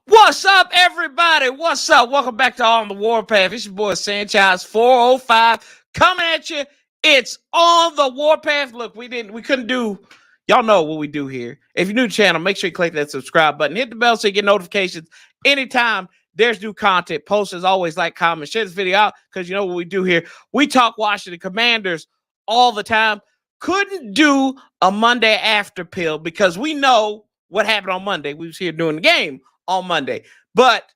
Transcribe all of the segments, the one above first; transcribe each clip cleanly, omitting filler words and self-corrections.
What's up, everybody? What's up? Welcome back to On the Warpath. It's your boy Sanchez 405 coming at you. It's On the Warpath. Look, we couldn't do. Y'all know what we do here. If you're new to the channel, make sure you click that subscribe button. Hit the bell so you get notifications anytime there's new content. Post as always, like, comment, share this video out because you know what we do here. We talk Washington Commanders all the time. Couldn't do a Monday after pill because we know what happened on Monday. We was here doing the game on Monday, but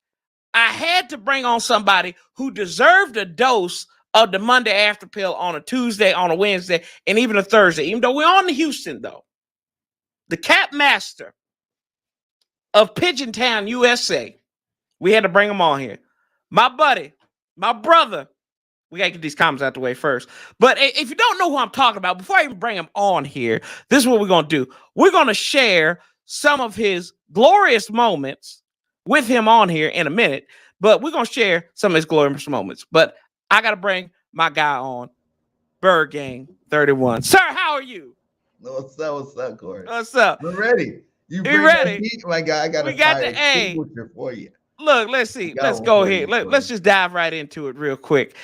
I had to bring on somebody who deserved a dose of the Monday after pill on a Tuesday, on a Wednesday, and even a Thursday. Even though we're on to Houston, though, the cap master of Pigeon Town, USA, we had to bring him on here. My buddy, my brother. We gotta get these comments out the way first. But if you don't know who I'm talking about, before I even bring him on here, this is what we're gonna do. We're gonna share some of his glorious moments with him on here in a minute, but we're going to share some of his glorious moments. But I got to bring my guy on, Birdgang 31. Sir, how are you? What's up, Corey? What's up? We're ready. You ready? Heat, my guy. I got the A for you. Look, let's see. Let's go ahead. Let's just dive right into it real quick.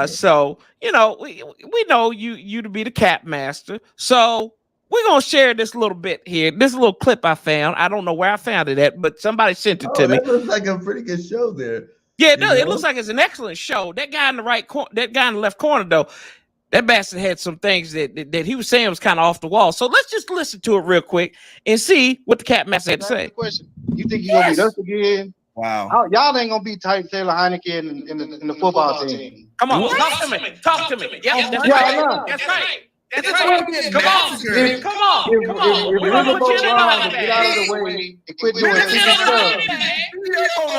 So, you know, we know you to be the cap master. So we're going to share this little bit here. This little clip I found. I don't know where I found it at, but somebody sent it to me. That looks like a pretty good show there. Yeah, it does. It looks like it's an excellent show. That guy in the right corner, that guy in the left corner, though, that bastard had some things that he was saying was kind of off the wall. So let's just listen to it real quick and see what the cap master had to say. Question. You think you're going to beat us again? Wow. Y'all ain't going to beat Taylor Heineke in the football team. Come on, talk to me. Talk to me. Yep, that's right. That's right. That's right. Come on. If we're going to go wrong, get out of the way and quit doing stupid stuff.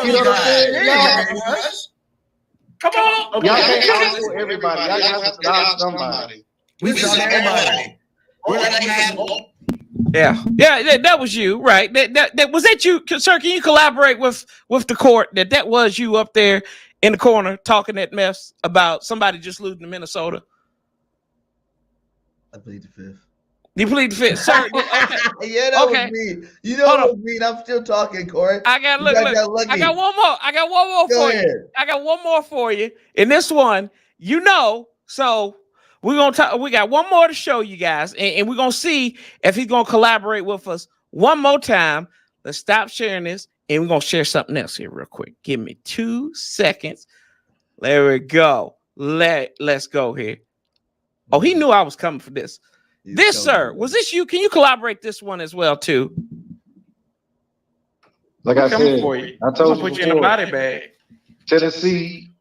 You know what I'm saying? Come on. Y'all can't outdo everybody. Y'all have to stop somebody. We stop everybody. Yeah, that was you, right? That was that you, sir? Can you collaborate with the court that was you up there in the corner talking that mess about somebody just losing to Minnesota? I plead the fifth. You plead the fifth, sir. Okay. Yeah, that was me. You know what I mean? I'm still talking, Corey. I got look. I got one more. I got one more for you. I got one more for you. And this one, you know, so we're gonna talk. We got one more to show you guys, and we're gonna see if he's gonna collaborate with us one more time. Let's stop sharing this, and we're gonna share something else here real quick. Give me 2 seconds. There we go. Let's go here. Oh, he knew I was coming for this. This, sir, was this you? Can you collaborate this one as well, too? Like I said, I told you put you in a body bag. Tennessee.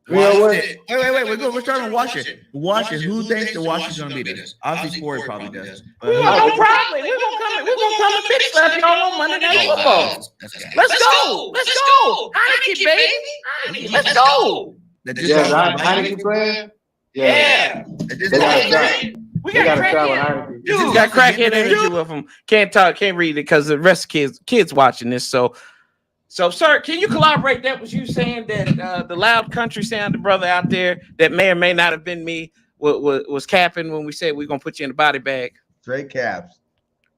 Wait. We're starting with Washington. Washington. Who thinks the Washington's gonna beat us? Obviously, Corey probably does. No problem. We're gonna come and big slap y'all on Monday Night Football. Let's go. Heineke, baby. Let's go. Heineke playing. Yeah. We got crackhead. Dude, got crackhead energy with him. Can't talk, can't read it because the rest of kids watching this. So, sir, can you collaborate? That was you saying that the loud country sounding brother out there that may or may not have been me was capping when we said we're gonna put you in the body bag. Straight caps.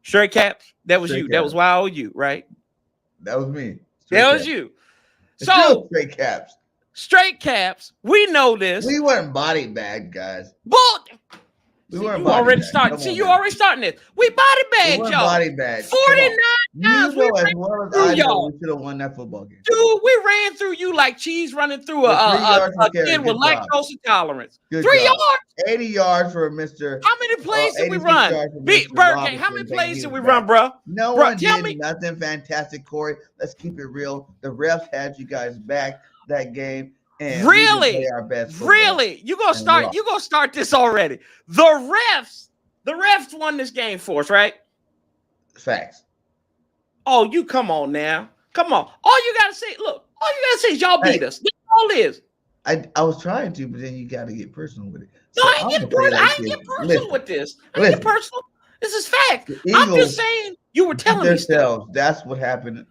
Straight caps. That was you. That was YOU, right? That was me. That was you. So straight caps. Straight caps. We know this. We weren't body bag guys. But we weren't you already starting. See, you already starting this. We body bagged y'all. Body bag. 49 times. You know as well as I know we should have won that football game. Dude, we ran through you like cheese running through a kid with lactose intolerance. 3 yards. 80 yards for Mr. How many plays did we run? Birdgang, how many plays did we run, bro? No one did nothing fantastic, Corey. Let's keep it real. The refs had you guys back that game. And really? You gonna start this already. The refs won this game for us, right? Facts. Oh, you come on now. Come on. All you gotta say is y'all beat us. That's all it is. I was trying to, but then you gotta get personal with it. So I ain't get personal with this. I ain't get personal. This is fact. I'm just saying you were telling me themselves. That's what happened.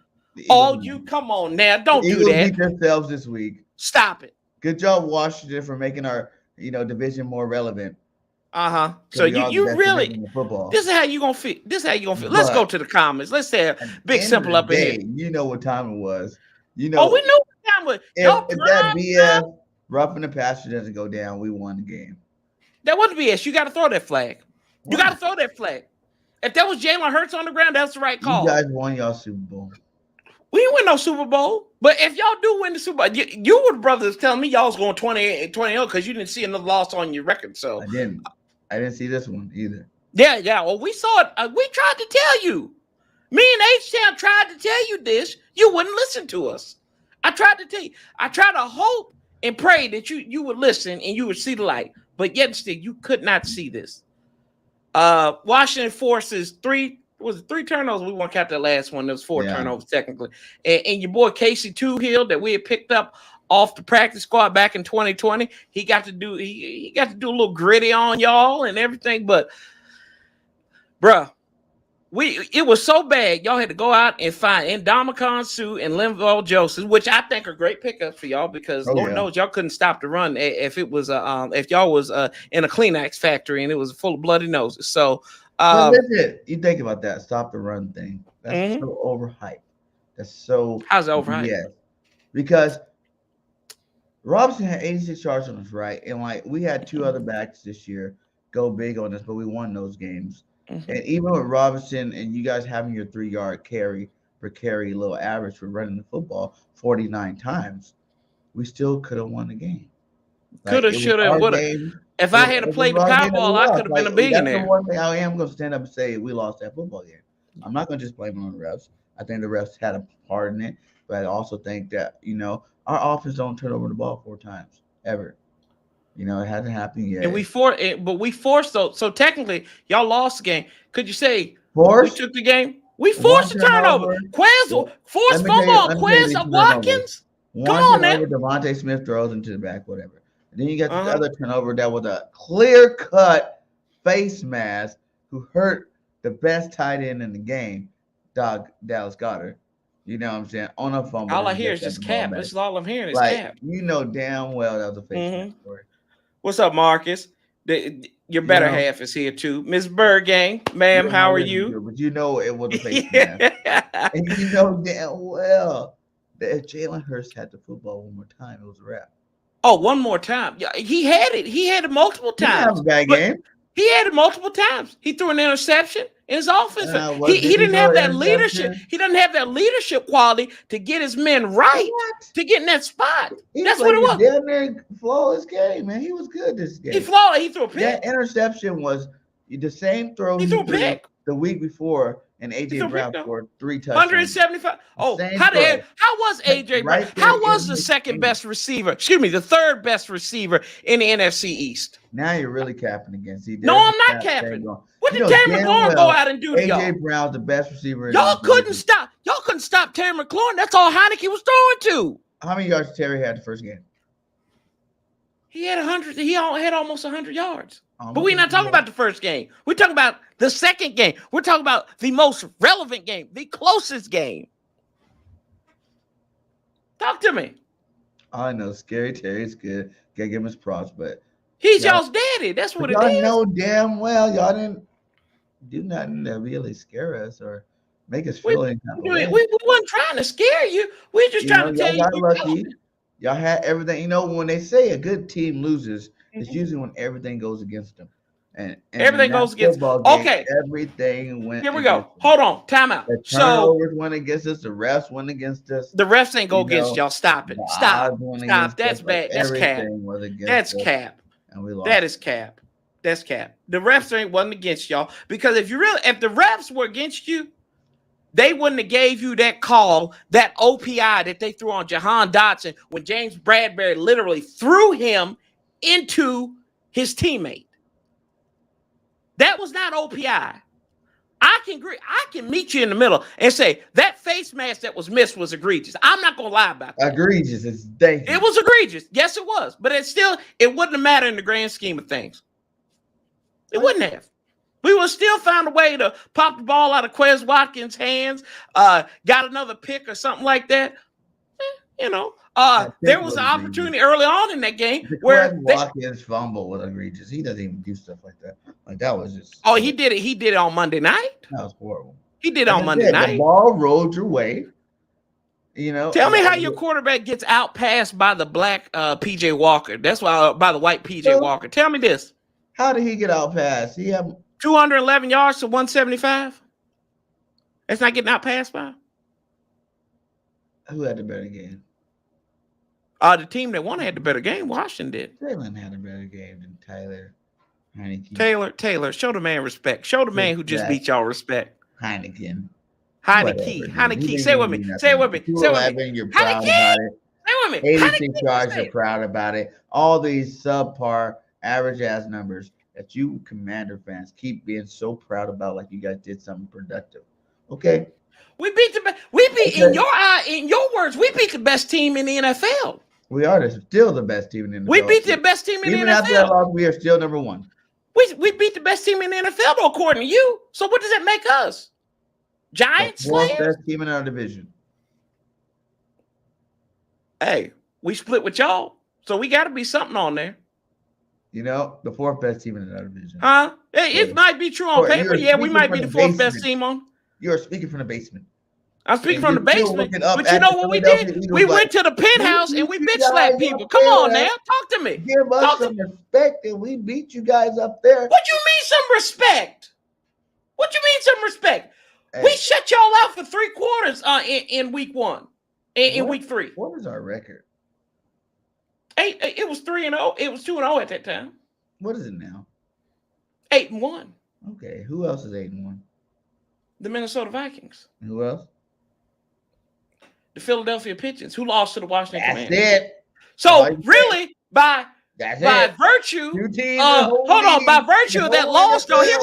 Oh, you come on now. Don't do that. Beat themselves this week. Stop it. Good job, Washington, for making our division more relevant. So you really in football. This is how you gonna feel. Let's go to the comments. Let's say Big Simple up in here. You know what time it was. We knew what time it was. If that BS roughing the passer doesn't go down, we won the game. That wasn't BS. You got to throw that flag. You got to throw that flag. If that was Jalen Hurts on the ground, that's the right call. You guys won y'all Super Bowl. We didn't win no Super Bowl. But if y'all do win the Super Bowl, you were the brothers telling me y'all was going 20-0 because you didn't see another loss on your record. So I didn't see this one either. Yeah. Well, we saw it. We tried to tell you. Me and H-Town tried to tell you this. You wouldn't listen to us. I tried to tell you. I tried to hope and pray that you would listen and you would see the light. But yet still, you could not see this. Washington forces three turnovers? We won't count that last one. There was 4 turnovers technically. And your boy Casey Toohill that we had picked up off the practice squad back in 2020. He got to do a little gritty on y'all and everything. But bruh, it was so bad, y'all had to go out and find Ndamukong Suh and Linval Joseph, which I think are great pickups for y'all because Lord knows y'all couldn't stop the run if it was if y'all was in a Kleenex factory and it was full of bloody noses. So you think about that stop the run thing. That's so overhyped. That's so how's it overhyped? Yes, because Robinson had 86 yards on us, right? And we had 2 other backs this year go big on us, but we won those games. And even with Robinson and you guys having your 3-yard carry per carry little average for running the football 49 times, we still could have won the game. Could have, should have, would have. If I had played the Powerball, I could have been a billionaire. That's the one thing I am going to stand up and say we lost that football game. I'm not going to just blame it on the refs. I think the refs had a part in it, but I also think that, our offense don't turn over the ball 4 times ever. It hasn't happened yet. And we forced those. So technically, y'all lost the game. Could you say we took the game? We forced the turnover. Forced fumble. Quez Watkins. Come on, man. Devontae Smith throws into the back, whatever. And then you got the other turnover that was a clear-cut face mask who hurt the best tight end in the game, Dallas Goedert. You know what I'm saying? On a fumble. All I hear is just cap. This is all I'm hearing is cap. You know damn well that was a face mask story. What's up, Marcus? Your better half is here too. Miss Birdgang, ma'am, how are you? But it was a face mask. And you know damn well that if Jalen Hurts had the football one more time, it was a wrap. Oh, one more time. Yeah, he had it. He had it multiple times. He didn't have a bad game. He had it multiple times. He threw an interception in his offense. He didn't have that leadership. He doesn't have that leadership quality to get his men right to get in that spot. That's what it was. Damn near flawless game, man. He was good this game. He threw a pick. That interception was the same throw he threw a pick the week before, and AJ Brown scored 3 touchdowns. 175. Oh, how was AJ Brown? How was the second best receiver? Excuse me, the third best receiver in the NFC East. Now you're really capping against him. No, I'm not capping. What did Terry McLaurin go out and do to y'all? AJ Brown's the best receiver. Y'all couldn't stop Terry McLaurin. That's all Heineke was throwing to. How many yards Terry had the first game? He had 100. He had almost 100 yards. But we're not talking about the first game. We're talking about the second game. We're talking about the most relevant game, the closest game. Talk to me. I know, Scary Terry's good. Gotta give him his props, but he's y'all's daddy. That's what it is. Y'all know damn well y'all didn't do nothing to really scare us or make us feel any kind of way. We weren't trying to scare you. We're just trying to tell you. Y'all got lucky. Y'all had everything. When they say a good team loses, it's usually when everything goes against them. And everything goes against them. Okay. Everything went. Here we go. Hold on. Time out. The turnovers went against us. The refs went against us. The refs ain't go against y'all. Stop it. Stop. That's bad. That's cap. That's cap. And we lost. That is cap. That's cap. The refs wasn't against y'all because if the refs were against you, they wouldn't have gave you that call, that OPI that they threw on Jahan Dotson when James Bradbury literally threw him into his teammate. That was not OPI. I can meet you in the middle and say that face mask that was missed was egregious. I'm not gonna lie about that. Egregious. It's dangerous. It was egregious. Yes, it was. But it wouldn't have mattered in the grand scheme of things. It wouldn't have. We would still find a way to pop the ball out of Quez Watkins' hands, got another pick or something like that. There was an opportunity early on in that game The where Watkins fumble was egregious. He doesn't even do stuff like that. Like that was just. Oh, he did it. He did it on Monday night. That was horrible. He did it on Monday night. The ball rolled your way. Tell me how your quarterback gets out passed by the black PJ Walker. That's why by the white PJ Walker. Tell me this. How did he get out passed? He had 211 yards to 175. That's not getting out passed by. Who had the better game? The team that won had the better game. Washington did. Jalen had a better game than Tyler Heineke. Taylor, show the man respect. Show the man who just beat y'all respect. Heineke. Say it with me. Say it with me. Say it with me. You're proud about it. Say it with me. 86 yards, you're proud about it. All these subpar, average-ass numbers that you Commander fans keep being so proud about, like you guys did something productive. Okay? In your words, we beat the best team in the NFL. We are still the best team in the NFL. We beat the best team in the NFL. Even after that loss, we are still number one. We beat the best team in the NFL, though, according to you. So what does that make us? Giants? The fourth best team in our division. Hey, we split with y'all, so we got to be something on there. The fourth best team in our division. Huh? It might be true on paper. Yeah, we might be the fourth best team on. You're speaking from the basement. I'm speaking from the basement. But you know what we did? We went to the penthouse and we bitch slapped people. Come on now. Talk to me. Give us some respect and we beat you guys up there. What you mean some respect? What you mean some respect? Hey. We shut y'all out for 3 quarters in week 1. In week 3. What is our record? It was 3-0. It was 2-0 at that time. What is it now? 8-1. Okay. Who else is 8-1? The Minnesota Vikings. And who else? The Philadelphia Pigeons, who lost to the Washington Commanders. That's it. So really, by virtue, hold on, by virtue of that loss, though, here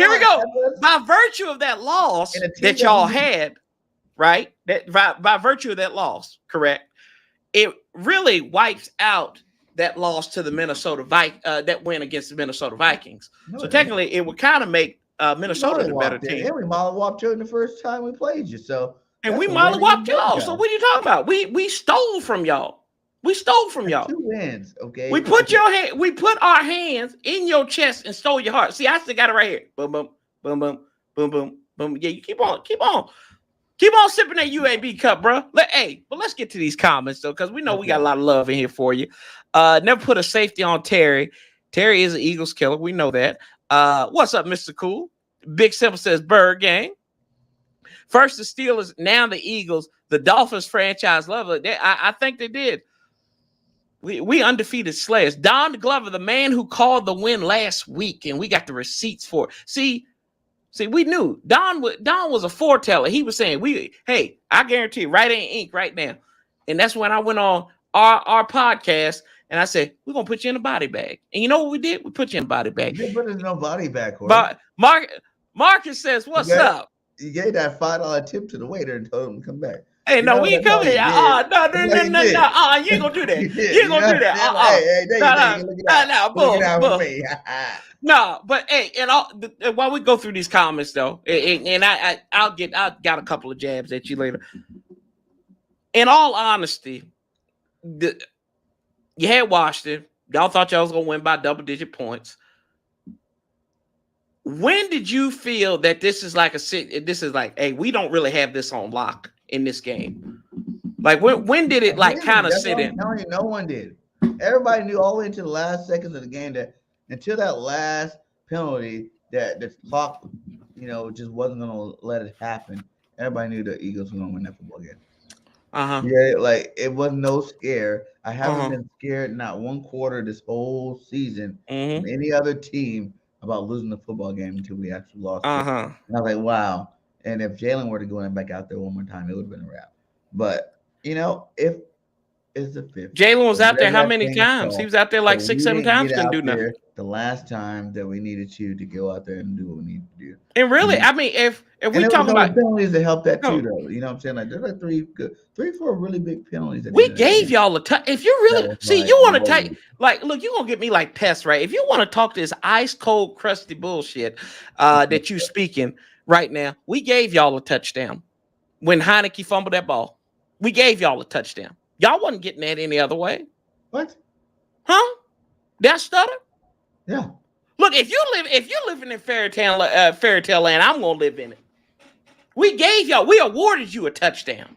we go. By virtue of that loss that y'all had, right? That by virtue of that loss, correct? It really wipes out that loss to the Minnesota that win against the Minnesota Vikings. So technically, it would kind of make Minnesota the better team. And we mollywopped you in the first time we played you, so. And we mollywopped y'all. So what are you talking about? We stole from y'all. We stole from y'all. 2 wins, okay. We put our hands in your chest and stole your heart. See, I still got it right here. Boom, boom, boom, boom, boom, boom, boom. Yeah, you keep on sipping that UAB cup, bro. But let's get to these comments though, because we know we got a lot of love in here for you. Never put a safety on Terry. Terry is an Eagles killer. We know that. What's up, Mr. Cool? Big Simple says Birdgang. First the Steelers, now the Eagles. The Dolphins franchise love it. I think they did. We undefeated slayers. Don Glover, the man who called the win last week, and we got the receipts for it. See, we knew Don was a foreteller. He was saying, I guarantee you, right in ink right now. And that's when I went on our podcast and I said, we're gonna put you in a body bag. And you know what we did? We put you in a body bag. You put us in no body bag. But Marcus says, what's up? You gave that $5 tip to the waiter and told him to come back. Hey, no, we ain't coming here. No. You ain't gonna do that. You ain't gonna do that. No, but and while we go through these comments though, and I got a couple of jabs at you later. In all honesty, you had Washington. Y'all thought y'all was gonna win by double-digit points. When did you feel that this is like hey, we don't really have this on lock in this game? Like when did it like kind of sit in? No one did. Everybody knew all the way into the last seconds of the game that until that last penalty that the clock, just wasn't gonna let it happen. Everybody knew the Eagles were gonna win that football game. Yeah, like it was no scare. I haven't been scared not one quarter this whole season from any other team about losing the football game until we actually lost it. And I was like, wow. And if Jalen were to go back out there one more time, it would have been a wrap. But, if it's the fifth. Jalen was out there how many times? He was out there like 6-7 times, couldn't do nothing. The last time that we needed you to go out there and do what we need to do. And really, I mean, if we talk about penalties to help that too, though. You know what I'm saying? Like there's like 3-4 really big penalties. We gave y'all a touch. If you really you want to take look, you're gonna get me like pests, right? If you want to talk this ice cold, crusty bullshit that you speaking right now, we gave y'all a touchdown when Heineke fumbled that ball. We gave y'all a touchdown. Y'all wasn't getting that any other way. What? Huh? Did I stutter? Yeah. Look, if you're living in fairy tale land, I'm gonna live in it. We awarded you a touchdown.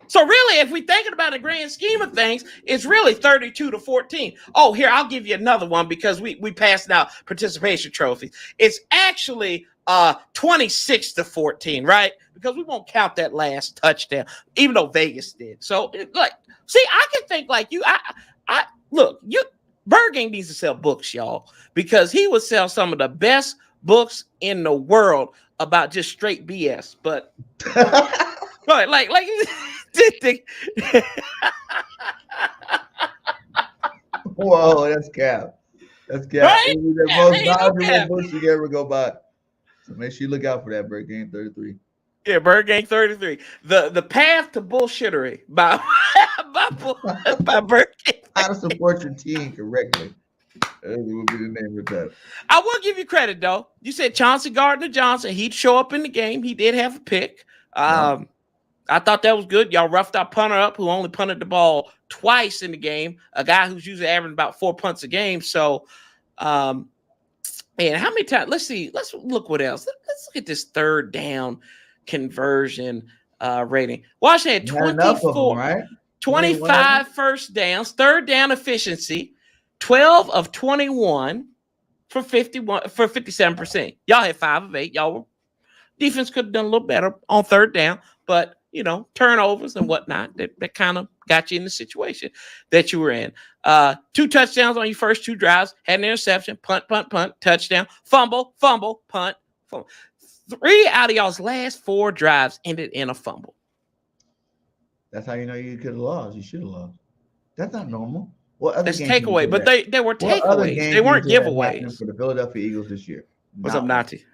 So really, if we thinking about the grand scheme of things, it's really 32-14. Oh, here, I'll give you another one because we passed out participation trophies. It's actually 26-14, right? Because we won't count that last touchdown, even though Vegas did. So see, I can think like you. I look, Birdgang needs to sell books, y'all, because he would sell some of the best books in the world about just straight BS. But right, like Whoa, that's cap. That's cap. Right? It was the Yeah, most ain't no knowledgeable cap. books you could ever go buy. So make sure you look out for that Birdgang 33. Yeah, Birdgang 33. The Path to Bullshittery by Birdgang. How to support your team correctly. That would be the name of that. I will give you credit though. You said Chauncey Gardner-Johnson. He'd show up in the game. He did have a pick. I thought that was good. Y'all roughed our punter up, who only punted the ball twice in the game. A guy who's usually averaging about 4 punts a game. So, and how many times? Let's see. Let's look what else. Let's look at this third down conversion rating. Washington had 24, right? 25 first downs, third down efficiency, 12 of 21 for 57%. Y'all had 5 of 8. Y'all were defense could have done a little better on third down, but turnovers and whatnot that kind of got you in the situation that you were in. 2 touchdowns on your first 2 drives, had an interception, punt, touchdown, fumble, punt, fumble. 3 out of y'all's last 4 drives ended in a fumble. That's how you know you could have lost. You should have lost. That's not normal. That's takeaway, but they were takeaways. They weren't giveaways. For the Philadelphia Eagles this year. What's up, Nati?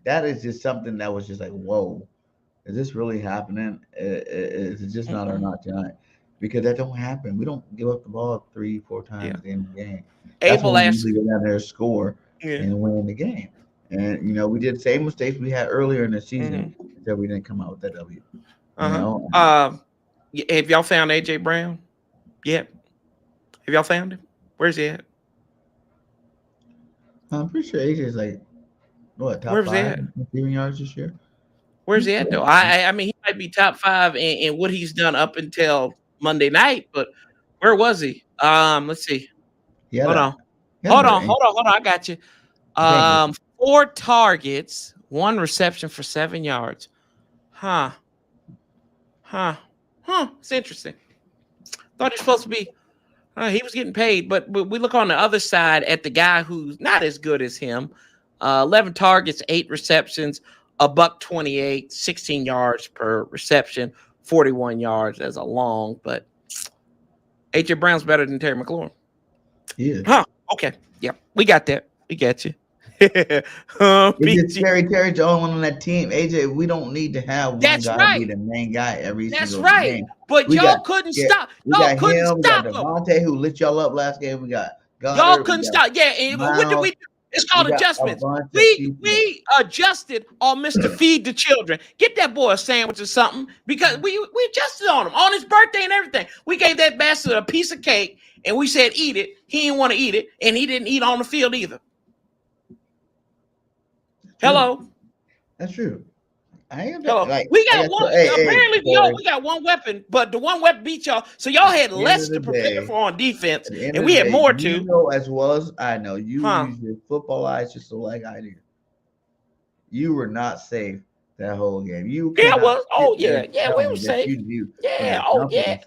That is just something that was just like, whoa, is this really happening? Is it just not or not tonight? Because that don't happen. We don't give up the ball 3-4 times in the game. That's when we usually go down there, score, and win the game. And we did the same mistakes we had earlier in the season until we didn't come out with that W. Have y'all found AJ Brown? Yeah. Have y'all found him? Where's he at? I'm pretty sure AJ is like top 5 receiving yards this year. Where's he at though? I mean, he might be top 5 in what he's done up until Monday night, but where was he? Let's see. Hold on. I got you. 4 targets, 1 reception for 7 yards. Huh. It's interesting. Thought he's supposed to be. He was getting paid, but we look on the other side at the guy who's not as good as him. 11 targets, 8 receptions, $128, 16 yards per reception, 41 yards as a long. But AJ Brown's better than Terry McLaurin. Yeah. Okay. Yeah, we got that. We got you. Terry's the only one on that team. AJ, we don't need to have one guy be the main guy every single game. But y'all couldn't stop. Y'all couldn't stop him. Devontae, who lit y'all up last game. We got Goddard, y'all couldn't stop. Yeah, and what did we do? It's called adjustments. We adjusted on Mr. Feed the Children. Get that boy a sandwich or something, because we adjusted on him on his birthday and everything. We gave that bastard a piece of cake and we said eat it. He didn't want to eat it, and he didn't eat on the field either. Hello. That's true. Hello. We got one. Apparently, we got one weapon, but the one weapon beat y'all. So y'all had less to prepare for on defense, and we had more to. You know as well as I know. You use your football eyes just like I do. You were not safe that whole game. You was. We were safe.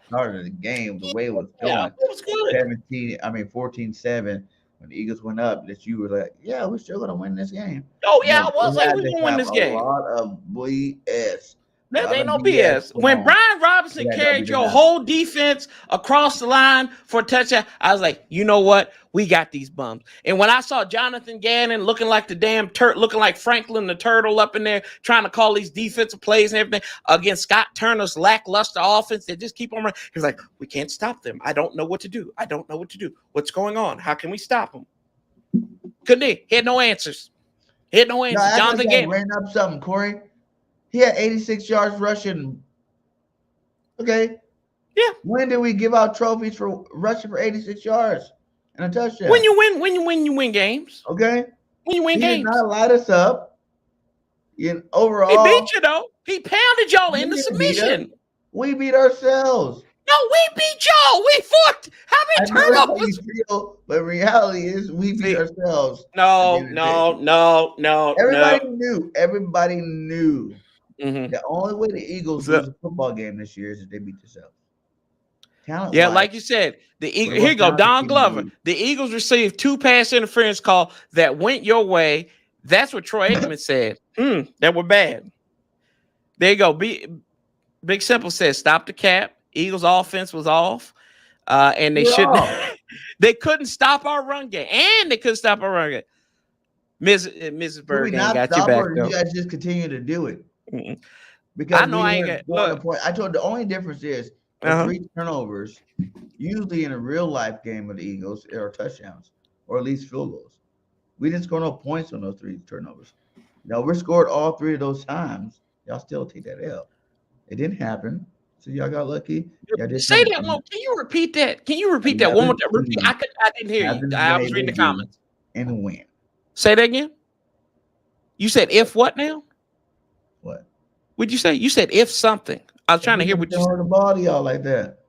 Started the game the way it was going. Yeah, it was good. 14-7. When the Eagles went up, that you were like, yeah, we're still gonna win this game. Oh yeah, I was like, we're gonna win this game. A lot of BS. There ain't no BS. When Brian Robinson carried your whole defense across the line for a touchdown, I was like, you know what? We got these bums. And when I saw Jonathan Gannon looking like the damn looking like Franklin the Turtle up in there trying to call these defensive plays and everything against Scott Turner's lackluster offense, they just keep on running. He was like, we can't stop them. I don't know what to do. What's going on? How can we stop them? Couldn't he? He had no answers. Jonathan Gannon ran up something, Corey. He had 86 yards rushing. Okay. Yeah. When did we give out trophies for rushing for 86 yards and a touchdown? When you win games. Okay. When you win He games. did not light us up. Overall, He beat you though. He pounded y'all into submission. We beat ourselves. No, we beat y'all. We fought. How many I know that's how turnovers? you feel, but reality is we beat ourselves. No. Everybody knew. Mm-hmm. The only way the Eagles lose a football game this year is if they beat themselves. Yeah, like you said, the Eagles. Here you go, Don Glover. The Eagles received 2 pass interference calls that went your way. That's what Troy Aikman said. That were bad. There you go. Big Simple says, stop the cap. Eagles offense was off. And they shouldn't. They couldn't stop our run game. And they couldn't stop our run game. Mrs. Birdgang got your back, though. You guys just continue to do it. Mm-mm. Because I know I ain't got. Look, I told the only difference is the 3 turnovers, usually in a real life game of the Eagles, are touchdowns or at least field goals. We didn't score no points on those 3 turnovers. Now we're scored all 3 of those times. Y'all still take that L. It didn't happen. So y'all got lucky. Say that one. Can you repeat that? Can you repeat that one more time? I didn't hear you. I was reading the comments. And win. Say that again. You said if what now? What? What'd you say? You said if something. I was trying to hear what you said. The ball to y'all like that.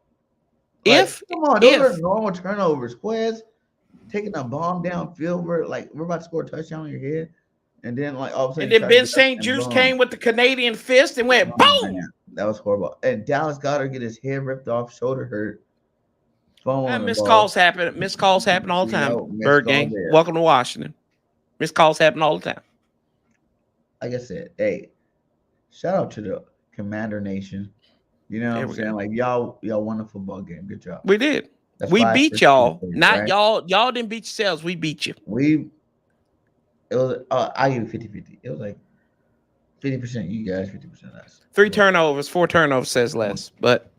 If come on, those are normal turnovers. Quez taking a bomb downfield where we're about to score a touchdown on your head. And then all of a sudden, and then Ben St. Juice came with the Canadian fist and went boom. Man, that was horrible. And Dallas Goedert get his head ripped off, shoulder hurt. Missed calls happen. Missed calls happen all the time. Birdgang, welcome to Washington. Missed calls happen all the time. Like I said, hey, shout out to the Commander Nation. You know what I'm saying? Like y'all won a football game. Good job. We did. We beat y'all. Not y'all. Y'all didn't beat yourselves. We beat you. It was I give 50-50. It was like 50% you guys, 50% us. 3 turnovers, 4 turnovers says less, but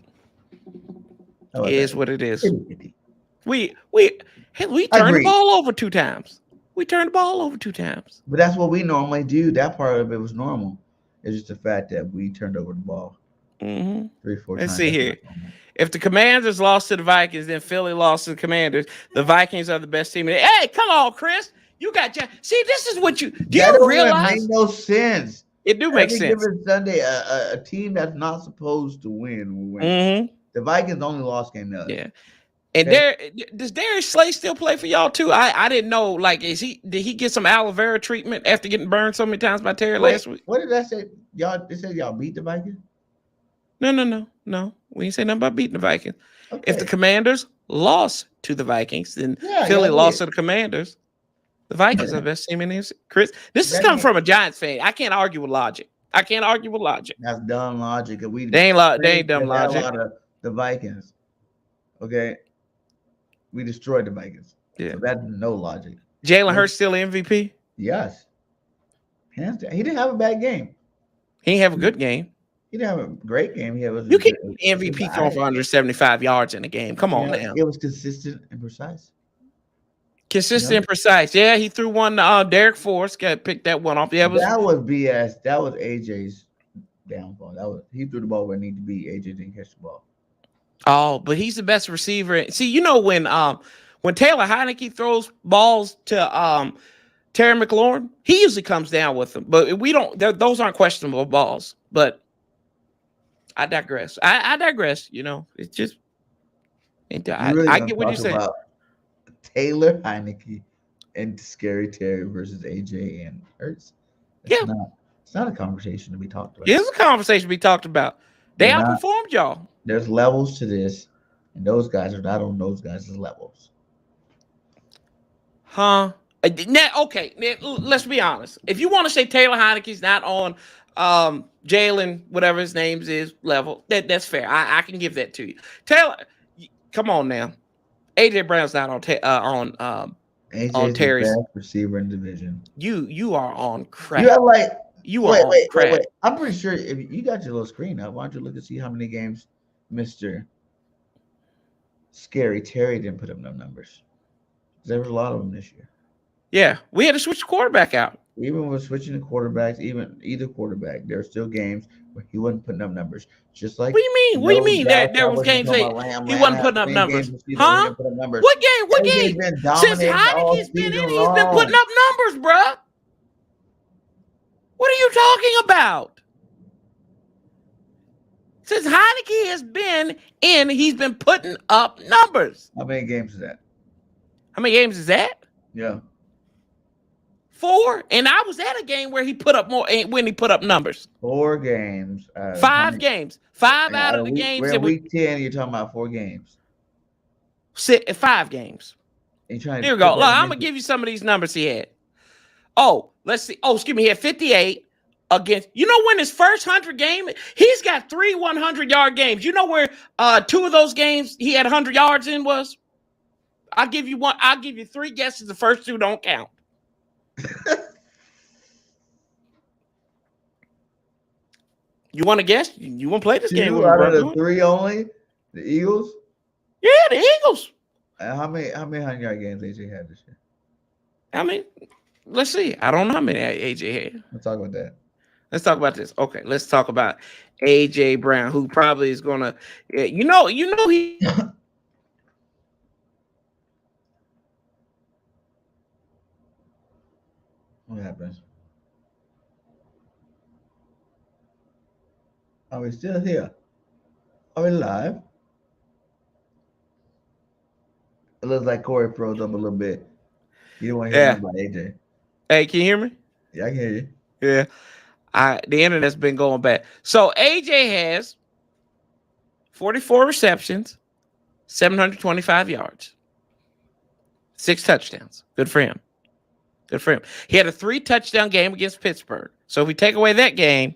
it is what it is. 50-50. We turned the ball over 2 times. We turned the ball over 2 times. But that's what we normally do. That part of it was normal. It's just the fact that we turned over the ball 3-4 times. Let's see here. If the Commanders lost to the Vikings, then Philly lost to the Commanders. The Vikings are the best team. Hey, come on, Chris. You got see. This is what you do. You realize it makes no sense. It do make sense. Every Sunday, a team that's not supposed to win will win. The Vikings only lost game to us. Yeah. And does Darius Slay still play for y'all too? I didn't know. Like, did he get some aloe vera treatment after getting burned so many times by Terry last week? What did that say? They said y'all beat the Vikings? No. We didn't say nothing about beating the Vikings. Okay. If the Commanders lost to the Vikings, then Philly lost to the Commanders. The Vikings are the best team in the Chris. This is coming from a Giants fan. I can't argue with logic. That's dumb logic. They ain't dumb logic. The Vikings. Okay. We destroyed the Vikings. Yeah. So that's no logic. Jalen Hurts still MVP? Yes. Hands down. He didn't have a bad game. He didn't have a good game. He didn't have a great game. You can MVP throwing for 175 yards in a game. Come on now. It was consistent and precise. Consistent and precise. Yeah, he threw one. Derek Forrest picked that one off. Yeah, that was BS. That was AJ's downfall. He threw the ball where it needed to be. AJ didn't catch the ball. Oh, but he's the best receiver. See, you know when Taylor Heineke throws balls to Terry McLaurin, he usually comes down with them. But we don't. Those aren't questionable balls. But I digress. I digress. You know, it's just. I get what you're saying. Taylor Heineke and Scary Terry versus AJ and Hurts. It's not a conversation to be talked about. It's a conversation to be talked about. They outperformed y'all. There's levels to this, and those guys are not on those guys' levels. Huh? Now, okay, let's be honest. If you want to say Taylor Heineke's not on Jalen, whatever his name is, level, that's fair. I can give that to you. Taylor, come on now. AJ Brown's not on Terry's the best receiver in the division. You are on crack. You have on crack. Wait. I'm pretty sure if you got your little screen up, why don't you look and see how many games Mr. Scary Terry didn't put up no numbers. There was a lot of them this year. Yeah, we had to switch the quarterback out. Even with switching the quarterbacks, even either quarterback, there are still games where he wasn't putting up numbers. Just like What do you mean? What do you mean? There was games that he wasn't putting up numbers, huh? What game? What game? Been Since dominating all Heineke's been season in, he's been putting long. up numbers, bruh. What are you talking about? Since Heineke has been in, he's been putting up numbers. How many games is that? How many games is that? Yeah. 4. And I was at a game where he put up more when he put up numbers. 4 games. 5 games. 5 out of the games. We're in week 10. You're talking about 4 games. 5 games. Here we go. Look, I'm gonna give you some of these numbers he had. Oh, let's see. Oh, excuse me. He had 58 against. You know when his first 100 game, he's got 3 100-yard games. You know where 2 of those games he had 100 yards in was? I'll give you one. I'll give you 3 guesses. The first 2 don't count. You want to guess? You want to play this game? 2 out of the 3 only? The Eagles? Yeah, the Eagles. How many 100-yard games AJ had this year? I mean, let's see. I don't know how many AJ had. Let's talk about that. Let's talk about this. Okay, let's talk about AJ Brown, who probably is gonna. You know he. What happens? Are we still here? Are we live? It looks like Corey froze up a little bit. You don't want to hear about AJ. Hey, can you hear me? Yeah, I can hear you. Yeah. The internet's been going bad. So AJ has 44 receptions, 725 yards, 6 touchdowns. Good for him. Good for him. He had a 3-touchdown game against Pittsburgh. So if we take away that game,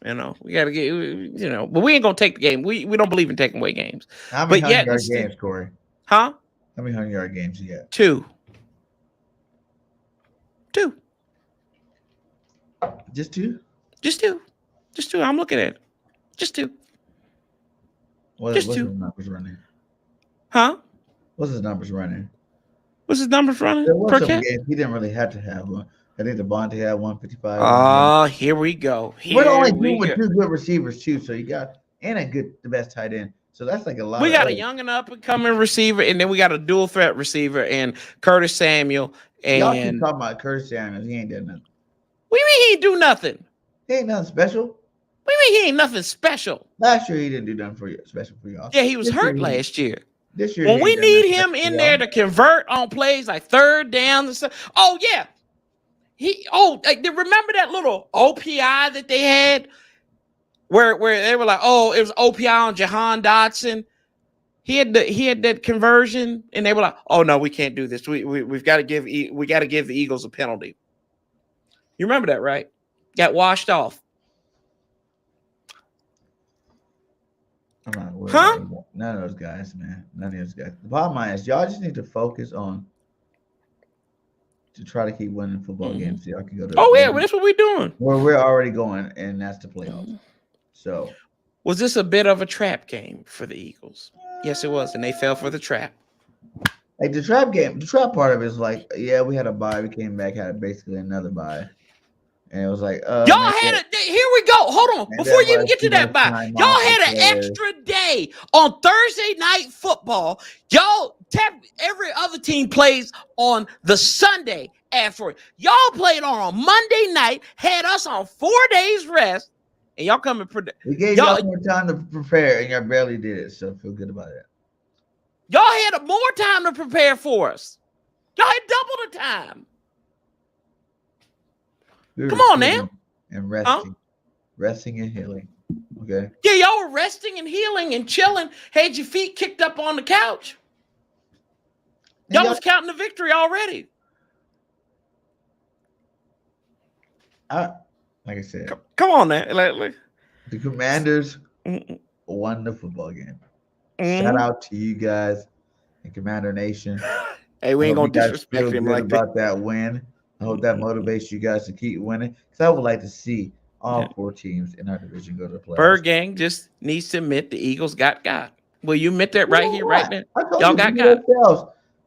we got to get, but we ain't going to take the game. We don't believe in taking away games. How many 100-yard games, Corey? Huh? How many 100-yard games you got? 2. Just 2? Just 2. I'm looking at it. Just 2. What's his numbers running? Huh? What's his numbers running? What's his numbers running? There was some games he didn't really have to have one. I think Devontae had 155. Oh, here we go. We're only doing with 2 good receivers too, so you got the best tight end. So that's like a lot. We got a young and up and coming receiver, and then we got a dual threat receiver and Curtis Samuel. And y'all keep talking about Curtis Samuel. He ain't done nothing. What do you mean he ain't do nothing? He ain't nothing special. What do you mean he ain't nothing special? Last year he didn't do nothing special for y'all. Yeah, he was hurt last year. This year when we need him in there to convert on plays like 3rd down and stuff. Oh yeah, remember that little OPI that they had where they were like, oh, it was OPI on Jahan Dotson. He had that conversion, and they were like, oh no, we can't do this. We've got to give the Eagles a penalty. You remember that, right? Got washed off. I'm not worried about none of those guys, man. None of those guys. The bottom line is y'all just need to focus on to try to keep winning football games. So y'all can go to well, that's what we're doing. Where we're already going, and that's the playoffs. So was this a bit of a trap game for the Eagles? Yes, it was, and they fell for the trap. Like the trap part of it is like, yeah, we had a bye, we came back, had basically another bye. And it was like, y'all had it. Here we go. Hold on. Before you even get to that bye, y'all had an extra day on Thursday night football. Y'all, every other team plays on the Sunday after. Y'all played on a Monday night, had us on 4 days rest, and y'all coming. We gave y'all more time to prepare, and y'all barely did it. So feel good about it. Y'all had more time to prepare for us. Y'all had double the time. Come on now. And resting and healing. Okay. Yeah, y'all were resting and healing and chilling. Had your feet kicked up on the couch. Y'all was counting the victory already. Like I said. Come on now. The Commanders won the football game. Shout out to you guys in Commander Nation. Hey, we ain't going to disrespect him like that. About that win. I hope that motivates you guys to keep winning. Because I would like to see all 4 teams in our division go to the playoffs. Birdgang just needs to admit the Eagles got. Will you admit that right here, right now? Y'all got.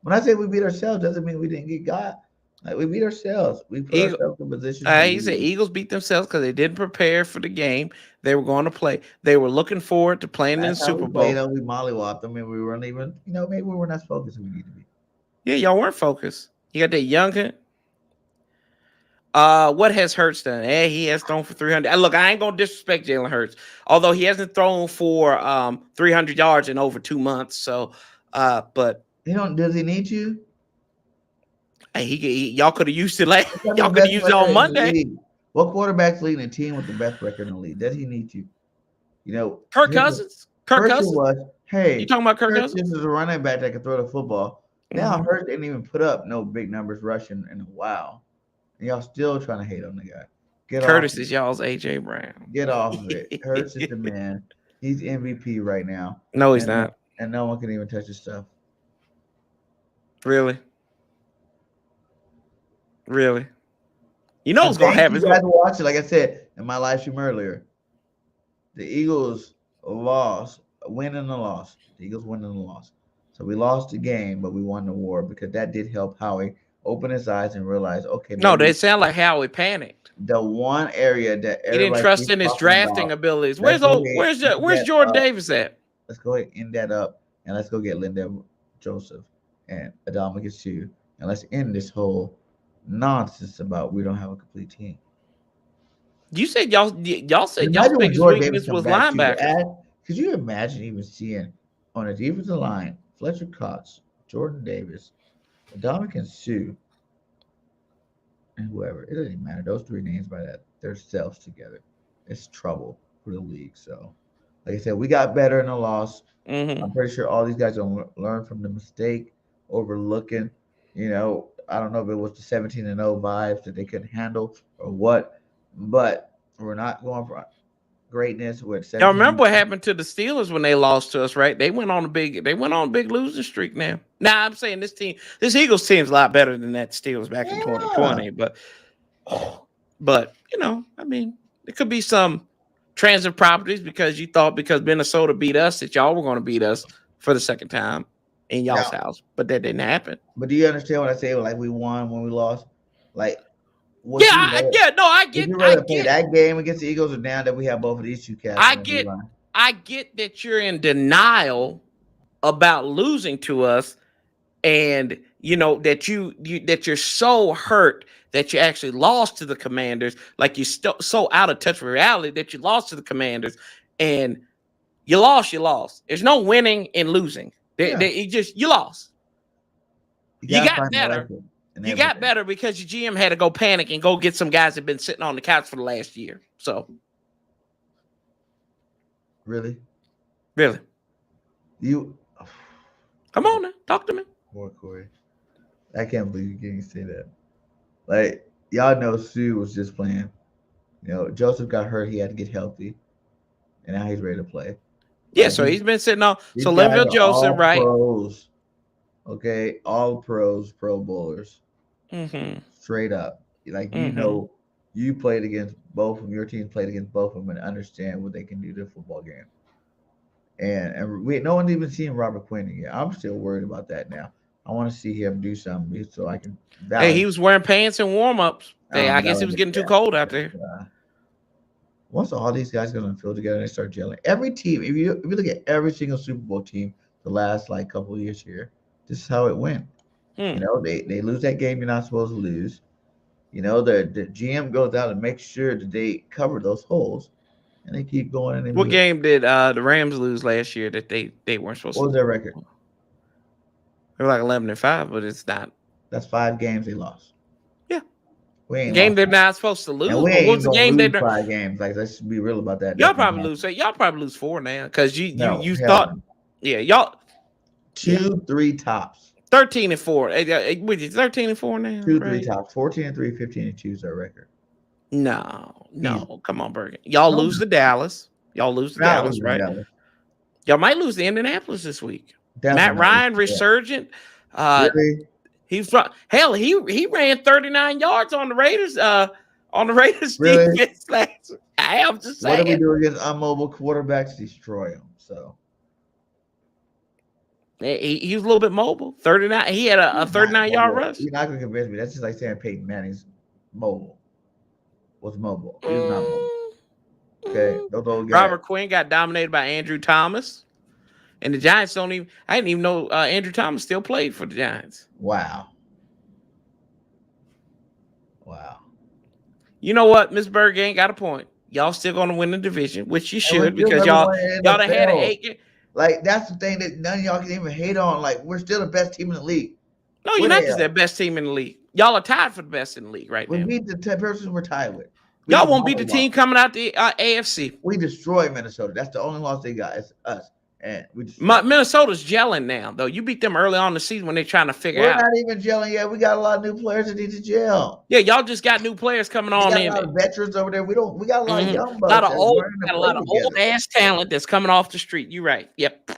When I say we beat ourselves, doesn't mean we didn't get got. Like we beat ourselves. We put Eagle, ourselves in position to he said lose. Eagles beat themselves because they didn't prepare for the game they were going to play. They were looking forward to playing in the That's how Super we played Bowl. them. We mollywopped them, and we weren't even. Maybe we were not as focused as we need to be. Yeah, y'all weren't focused. You got that younger. What has Hurts done? He has thrown for 300. Look, I ain't gonna disrespect Jalen Hurts, although he hasn't thrown for 300 yards in over 2 months. So, but Does he need you? hey, y'all could have used it y'all could have used it on Monday. What quarterback's leading a team with the best record in the league? Does he need you? Kirk Cousins. Kirk Cousins was, hey, you talking about Kirk Cousins? This is a running back that can throw the football. Now Hurts didn't even put up no big numbers rushing in a while. And y'all still trying to hate on the guy. Curtis is y'all's AJ Brown. Get off of it. Hurts is the man. He's MVP right now. No, he's not. And no one can even touch his stuff. Really? Really? You know what's gonna happen. You guys watch it. Like I said in my live stream earlier, the Eagles win and a loss. The Eagles win and a loss. So we lost the game, but we won the war because that did help Howie open his eyes and realize, okay. No, they sound like Howie panicked. The one area that he didn't trust in his drafting abilities. Where's Jordan Davis at? Let's go ahead and end that up, and let's go get Linda Joseph and Adama Sue, and let's end this whole nonsense about we don't have a complete team. You said y'all said y'all's biggest weakness was linebackers. Could you imagine even seeing on a defensive line Fletcher Cox, Jordan Davis, Adama Sue, and whoever? It doesn't matter. Those three names by themselves together, it's trouble for the league. So, like I said, we got better in the loss. I'm pretty sure all these guys will learn from the mistake, overlooking. I don't know if it was the 17-0 vibes that they couldn't handle or what, but we're not going for greatness with. Y'all remember what happened to the Steelers when they lost to us, right? They went on a big losing streak now. Now I'm saying this Eagles team's a lot better than that Steelers back in 2020, but I mean, it could be some transit properties because you thought because Minnesota beat us that y'all were going to beat us for the second time in y'all's house, but that didn't happen. But do you understand what I say? Like we won when we lost, like. I get. Would you rather play that game against the Eagles or now that we have both of these two cats? I get that you're in denial about losing to us, and that you're so hurt that you actually lost to the Commanders. Like you're so out of touch with reality that you lost to the Commanders, and you lost. There's no winning and losing. You lost. You got better. You got better because your GM had to go panic and go get some guys that have been sitting on the couch for the last year. So, really, you come on now, talk to me. More Corey, I can't believe you can't say that. Like y'all know, Sue was just playing. Joseph got hurt; he had to get healthy, and now he's ready to play. Yeah, so he's been sitting on. So Linville Joseph, right? Pros, okay, all pros, Pro Bowlers. Straight up, you played against both of them. Your team played against both of them and understand what they can do to a football game. And no one's even seen Robert Quinn yet. I'm still worried about that now. I want to see him do something so I can. Hey, he was wearing pants and warm-ups. I guess it was getting too cold out there. Once all these guys get on the field together and they start gelling, every team. If you look at every single Super Bowl team the last couple of years here, this is how it went. They lose that game you're not supposed to lose. The GM goes out and makes sure that they cover those holes, and they keep going. What game did the Rams lose last year that they weren't supposed to? What was their record? They were like 11-5, but it's not. That's 5 games they lost. Yeah, game they're not supposed to lose. What was the game they 5 games? Let's be real about that. Y'all probably lose. Y'all probably lose 4 now because you thought. Yeah, y'all 2-3 tops. 13-4. Which is 13-4 now. 2-3 tops. 14-3, 15-2 is our record. No. Come on, Birdgang. Y'all lose to Dallas. Y'all lose to Dallas, right? Dallas. Y'all might lose to Indianapolis this week. Definitely. Matt Ryan resurgent. Really? He ran 39 yards on the Raiders. Really? Defense last. I am just saying. What do we do against unmobile quarterbacks? Destroy them. So. He was a little bit mobile. 39. He had a 39-yard rush. You're not gonna convince me. That's just like saying Peyton Manning's mobile. Was mobile. He was not mobile. Okay. Robert Quinn got dominated by Andrew Thomas. And the Giants don't even. I didn't even know Andrew Thomas still played for the Giants. Wow. You know what? Miss Birdgang got a point. Y'all still going to win the division, which you should, because y'all done had an 8 game. Like, that's the thing that none of y'all can even hate on. Like, we're still the best team in the league. No, you're not just the best team in the league. Y'all are tied for the best in the league right now. We beat the person we're tied with. Y'all won't beat the team coming out the AFC. We destroyed Minnesota. That's the only loss they got. It's us. And Minnesota's gelling now, though. You beat them early on in the season when they're trying to figure out. We're not even gelling yet. We got a lot of new players that need to gel. Yeah, y'all just got new players coming on in. We got a lot of veterans over there. We got a lot of young bucks. Got a lot of old ass talent that's coming off the street. You're right. Yep.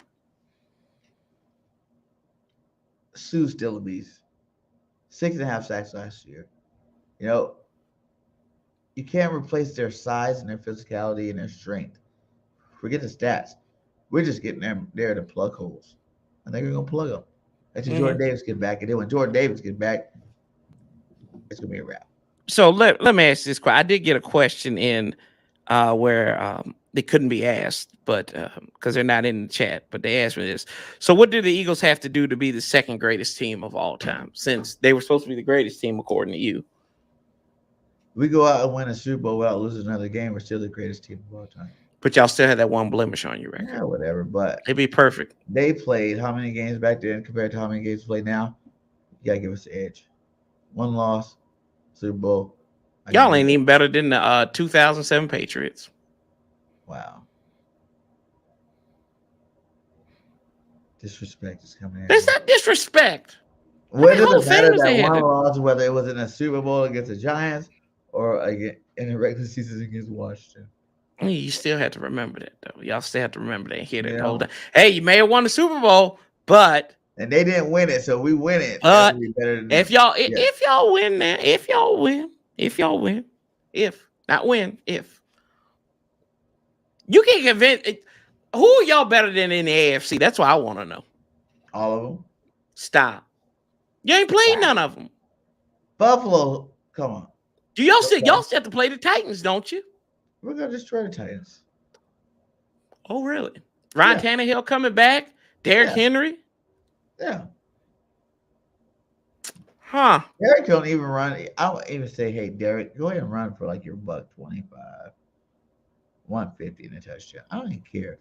Sue's still a beast. 6.5 sacks last year. You know, you can't replace their size and their physicality and their strength. Forget the stats. We're just getting them there to plug holes. I think we're going to plug them. Until Jordan Davis gets back. And then when Jordan Davis gets back, it's going to be a wrap. So let me ask this question. I did get a question in where they couldn't be asked, but because they're not in the chat, but they asked me this. So what do the Eagles have to do to be the second greatest team of all time, since they were supposed to be the greatest team according to you? We go out and win a Super Bowl without losing another game, we're still the greatest team of all time. But y'all still had that one blemish on your record. Yeah, whatever. But it'd be perfect. They played how many games back then compared to how many games played now? You gotta give us the edge. One loss, Super Bowl. Y'all ain't even better than the 2007 Patriots. Wow. Disrespect is coming in. That's not disrespect. Whether it matter that one loss, whether it was in a Super Bowl against the Giants or again in the regular season against Washington. You still have to remember that, though. Y'all still have to remember that. Hear that whole time. Hey, you may have won the Super Bowl, but and they didn't win it, so we win it. If y'all win now, if y'all win, you can convince. Who are y'all better than in the AFC? That's what I want to know. All of them. Stop. You ain't played none of them. Buffalo, come on. Do y'all still have to play the Titans, don't you? We're gonna destroy the Titans. Oh, really? Ryan Tannehill coming back? Derrick Henry? Yeah. Huh. Derrick don't even run. I don't even say, hey, Derrick, go ahead and run for like your $125, 150 in a touchdown. I don't even care.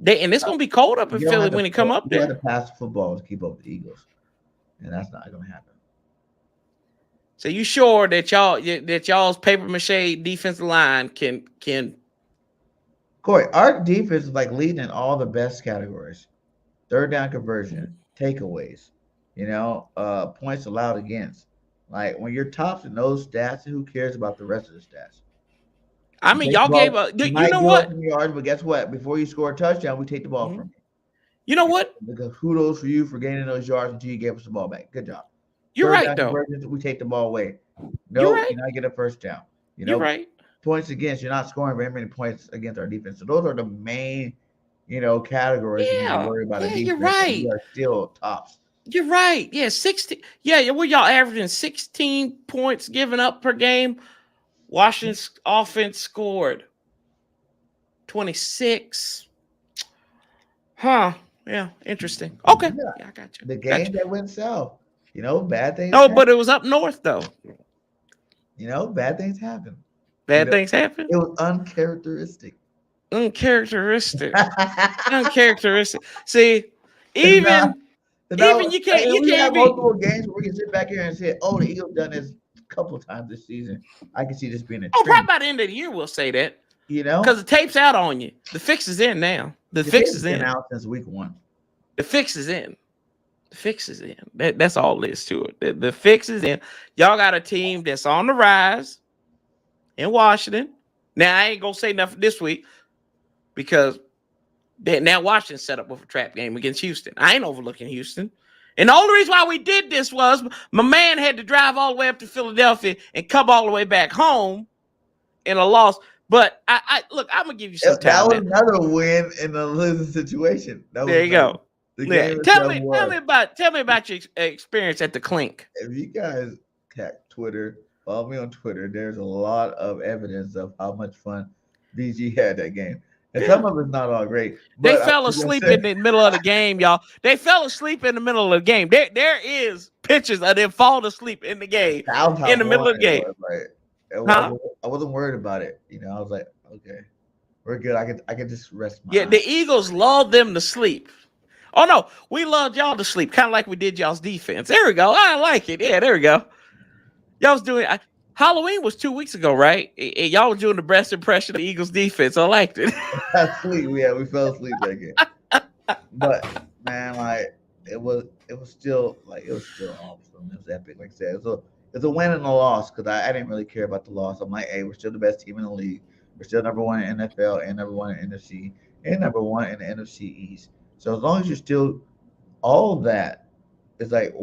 And it's gonna be cold up in Philly when he come up there. You got to pass the football to keep up with the Eagles, and that's not gonna happen. So you sure that y'all's paper mache defensive line can Corey, our defense is like leading in all the best categories. Third down conversion, takeaways, points allowed against. Like when you're tops in those stats, who cares about the rest of the stats? I mean, y'all gave a you know what? Yards, but guess what? Before you score a touchdown, we take the ball from you. You know what? Because kudos for you for gaining those yards until you gave us the ball back. Good job. You're right, though. We take the ball away. No, you're not get a first down. You're right. Points against, you're not scoring very many points against our defense. So those are the main, categories you need to worry about. Yeah, you're right. We are still tops. You're right. Yeah, 16. Yeah, what y'all averaging 16 points given up per game. Washington's offense scored 26. Huh. Yeah, interesting. Okay. Yeah, I got you. The game that went south. Bad things. No, happen. But it was up north, though. Bad things happen. Bad things happen? It was uncharacteristic. Uncharacteristic. See, even you can't have multiple games where we can sit back here and say, "Oh, the Eagles done this a couple of times this season." I can see this being a trend. Probably by the end of the year we'll say that. Because the tape's out on you. The fix is in now. The fix is in. Out since week 1. The fix is in. The fix is in. That's all there is to it. The fix is in. Y'all got a team that's on the rise in Washington. Now, I ain't going to say nothing this week because now Washington set up with a trap game against Houston. I ain't overlooking Houston. And the only reason why we did this was my man had to drive all the way up to Philadelphia and come all the way back home in a loss. But I look, I'm going to give you some time. That was another win in a losing situation. There you go. The Yeah, game tell itself me was. about your experience at the Clink. If you guys check Twitter, follow me on Twitter. There's a lot of evidence of how much fun BG had that game, and some Yeah. of it's not all great. They But I fell was gonna asleep say, in the middle of the game, y'all. They fell asleep in the middle of the game. There is pictures of them falling asleep in the game, that was how in the middle boring of the it game. was. Like, Huh? I wasn't worried about it. You know, I was like, okay, we're good. I could just rest my Yeah, the eyes. Eagles lulled them to sleep. Oh no, we lulled y'all to sleep, kind of like we did y'all's defense. There we go. I like it. Yeah, there we go. Y'all was doing Halloween was 2 weeks ago, right? And y'all was doing the best impression of the Eagles defense. I liked it. Sleep. Yeah, we fell asleep that game. But man, like it was still awesome. It was epic. Like I said, it's a win and a loss because I didn't really care about the loss. I'm like, hey, we're still the best team in the league. We're still number one in NFL and number one in NFC and number one in the NFC East. So as long as you're still all of that, it's like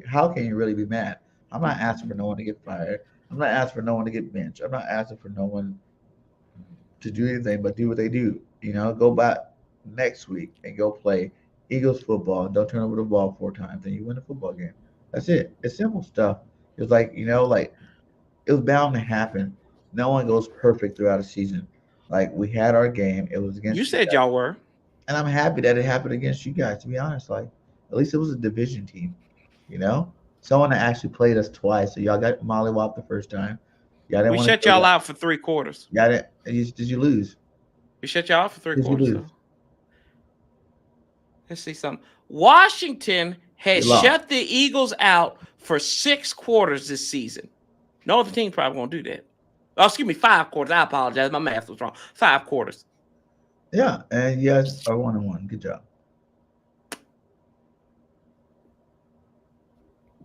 how can you really be mad? I'm not asking for no one to get fired. I'm not asking for no one to get benched. I'm not asking for no one to do anything but do what they do. You know, go back next week and go play Eagles football. Don't turn over the ball 4 times, and you win the football game. That's it. It's simple stuff. It's like like it was bound to happen. No one goes perfect throughout a season. Like we had our game. It was against You you said guys, y'all were. and I'm happy that it happened against you guys. To be honest, like at least it was a division team. You know, someone that actually played us twice. So y'all got mollywopped the first time. Y'all didn't We want to shut show y'all that. out for 3 quarters. Y'all didn't. Did you lose? We shut y'all out for three Did you quarters. lose? So. Let's see something. Washington has You lost. shut the Eagles out for 6 quarters this season. No other team probably won't do that. Oh, excuse me, 5 quarters. I apologize. My math was wrong. 5 quarters. Yeah, and you guys are 1-1. Good job.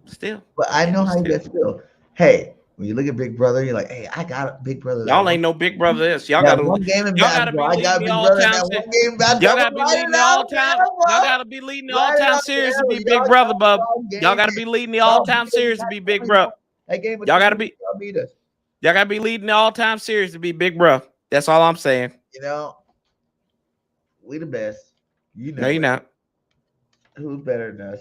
Still. But I know how you guys feel. Hey, when you look at Big Brother, you're like, hey, I got a Big Brother. Y'all ain't no big brother this. Y'all That gotta one game in y'all gotta be basketball, I got leading a the Big Brother in all-time that series. one game in basketball. Y'all gotta be leading the all-time. Y'all gotta be leading the all-time series to be Big Brother, bub. Y'all gotta be leading the all-time series to be Big Bro. That game, Y'all gotta be y'all beat us. y'all gotta be leading the all-time series to be Big Bro. That's all I'm saying. You know, we the best. You know No, you're it. not. Who's better than us?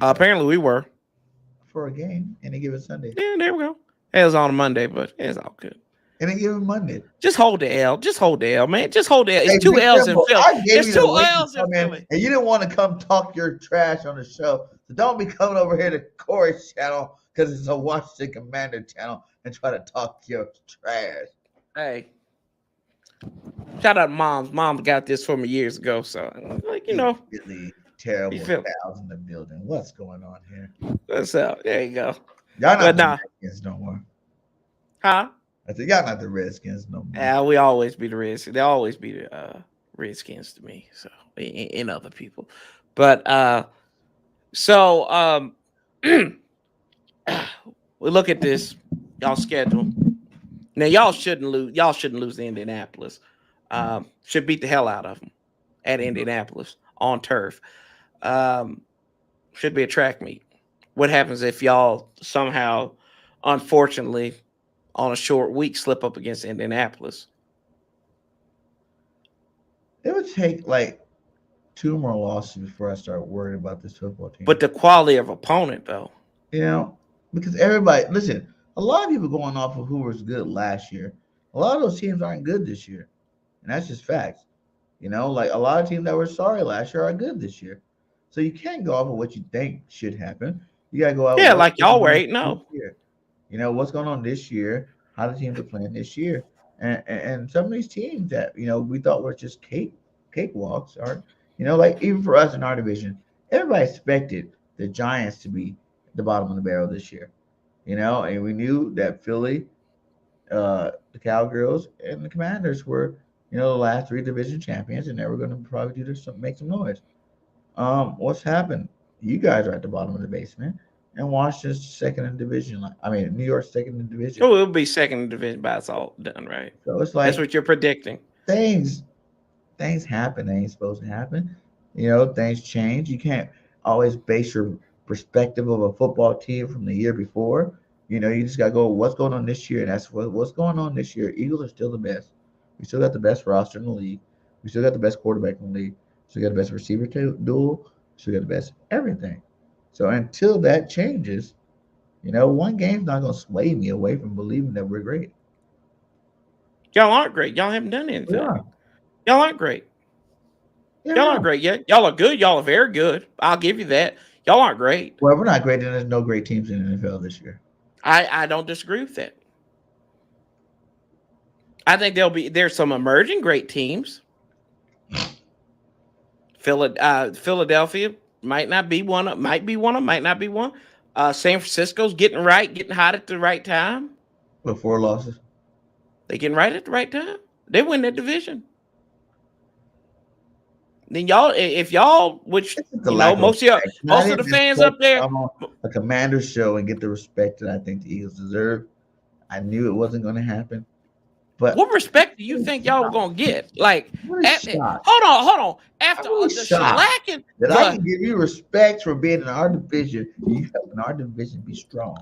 Apparently we were. For a game, any given Sunday, Yeah, there we go. It was on a Monday, but it's all good. any given Monday. Just hold the L. Just hold the L, man. Just hold the L. It's Hey, 2 be L's in careful. Philly. I gave It's you 2 the link to L's in come in, Philly. and you didn't want to come talk your trash on the show. So don't be coming over here to Corey's channel because it's a Washington Commander channel and try to talk your trash. Hey. Shout out to Moms. Mom got this for me years ago. So, like, Really terrible you feel- fouls in the building. What's going on here? what's up? There you go. Y'all not But the nah. Redskins no more. Huh? I said y'all not the Redskins no more. Yeah, we always be the Redskins. They always be the Redskins to me. So, in other people. But, we look at this, y'all schedule. Now, y'all shouldn't lose. Y'all shouldn't lose to Indianapolis. Should beat the hell out of them at Indianapolis on turf. Should be a track meet. What happens if y'all somehow, unfortunately, on a short week, slip up against Indianapolis? It would take like 2 more losses before I start worrying about this football team. But the quality of opponent, though. You know, because everybody, listen, a lot of people going off of who was good last year. A lot of those teams aren't good this year. And that's just facts. You know, like a lot of teams that were sorry last year are good this year. So you can't go off of what you think should happen. You got to go out. Yeah, what's like going y'all on were this 8-0. year. You know, what's going on this year, how the teams are playing this year. And some of these teams that, we thought were just cakewalks are, like even for us in our division, everybody expected the Giants to be the bottom of the barrel this year. And we knew that Philly, the Cowgirls, and the Commanders were, the last 3 division champions, and they were going to probably make some noise. What's happened? You guys are at the bottom of the basement, and Washington's second in division. New York's second in division. Oh, it'll be second in division by it's all done, right? So it's like that's what you're predicting. Things happen. They ain't supposed to happen. Things change. You can't always base your perspective of a football team from the year before. You just gotta go, what's going on this year? And that's what's going on this year. Eagles are still the best. We still got the best roster in the league. We still got the best quarterback in the league. She got the best receiver duel. She got the best everything. So until that changes, one game's not going to sway me away from believing that we're great. Y'all aren't great. Y'all haven't done anything. Y'all aren't great. Yeah, y'all aren't great yet. Y'all are good. Y'all are very good. I'll give you that. Y'all aren't great. Well, if we're not great, then there's no great teams in the NFL this year. I don't disagree with that. I think there's some emerging great teams. Philadelphia might not be one. Might be one. Might not be one. San Francisco's getting hot at the right time. With 4 losses, they getting right at the right time. They win that division. Then y'all, if y'all, which most of the fans up there, a Commanders show and get the respect that I think the Eagles deserve. I knew it wasn't going to happen. But what respect do you think y'all were gonna get? Like, hold on. After the shellacking, that I can give you respect for being in our division, you helping our division be strong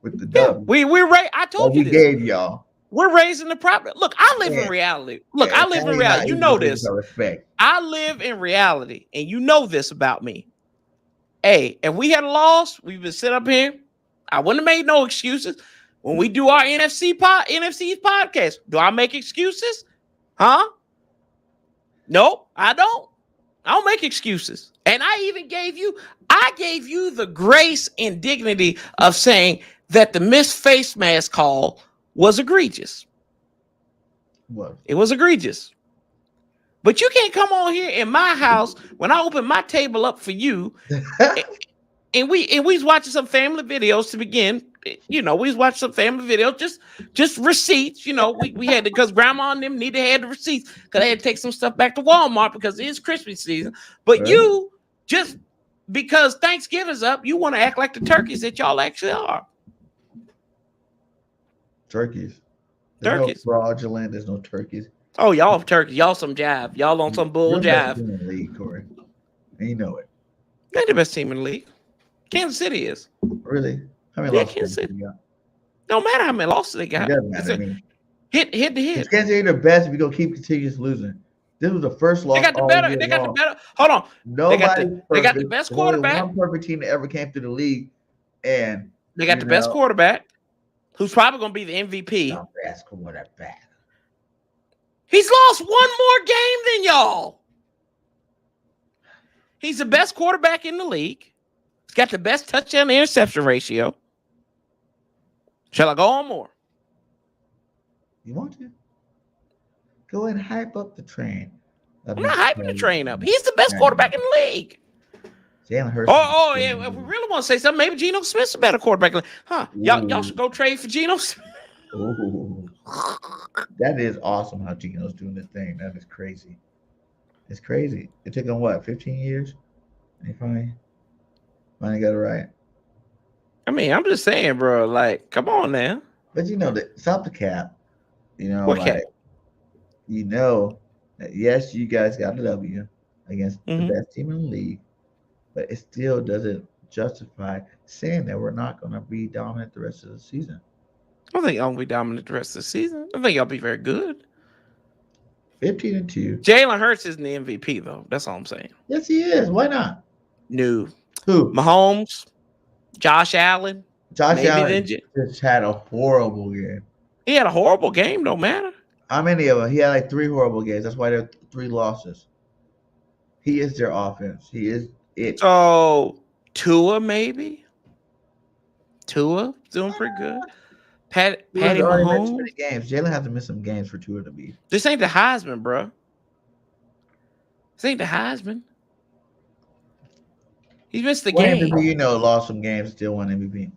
with the dub. I told you we gave y'all. We're raising the profit. Look, I live in reality. Look, I live in reality. You know this. I live in reality, and you know this about me. Hey, if we had a loss, we would sit up here. I wouldn't have made no excuses. When we do our NFC podcast, do I make excuses? Huh? Nope, I don't. I don't make excuses. And I even gave you the grace and dignity of saying that the missed face mask call was egregious. What? It was egregious. But you can't come on here in my house when I open my table up for you and we was watching some family videos to begin. We was watching some family videos, just receipts. We had to, because grandma and them had the receipts because they had to take some stuff back to Walmart because it is Christmas season. But you just because Thanksgiving's up, you want to act like the turkeys that y'all actually are. Turkeys. There's no fraudulent. There's no turkeys. Oh, y'all turkeys. Y'all some jive. Y'all on some bull jive. You're the best team in the league, Corey. And you know it. They're the best team in the league. Kansas City is. Really? How many losses Kansas City got? No matter how many losses they got. It doesn't matter to me. Hit to hit. Kansas City the best if we go keep continuous losing. This was the first loss. They got the better. Hold on. They got the best quarterback. There's one perfect team that ever came through the league, and they got the best quarterback, who's probably going to be the MVP. The best quarterback. He's lost one more game than y'all. He's the best quarterback in the league. He's got the best touchdown to interception ratio. Shall I go on more? You want to? Go and hype up the train. I'm not hyping the train up. He's the best quarterback in the league. Jalen Hurts. Yeah. If we really want to say something, maybe Geno Smith's a better quarterback. Huh? Y'all should go trade for Geno Smith. Ooh. That is awesome how Geno's doing this thing. That is crazy. It's crazy. It took him 15 years? And he finally got it right. I mean, I'm just saying, bro. Like, come on now. But stop the cap. What cap? That yes, you guys got a W against the best team in the league, but it still doesn't justify saying that we're not going to be dominant the rest of the season. I don't think y'all will be dominant the rest of the season. I think y'all be very good. 15-2. Jalen Hurts isn't the MVP though. That's all I'm saying. Yes, he is. Why not? No. Who? Mahomes, Josh Allen. Josh Allen just had a horrible game. He had a horrible game. No matter. How many of them? He had 3 horrible games. That's why there are 3 losses. He is their offense. He is it. So Tua maybe. Tua doing pretty good. Patty Mahomes. Games. Jalen has to miss some games for Tua to be. This ain't the Heisman, bro. This ain't the Heisman. He missed the game. MVP, lost some games, still won MVP.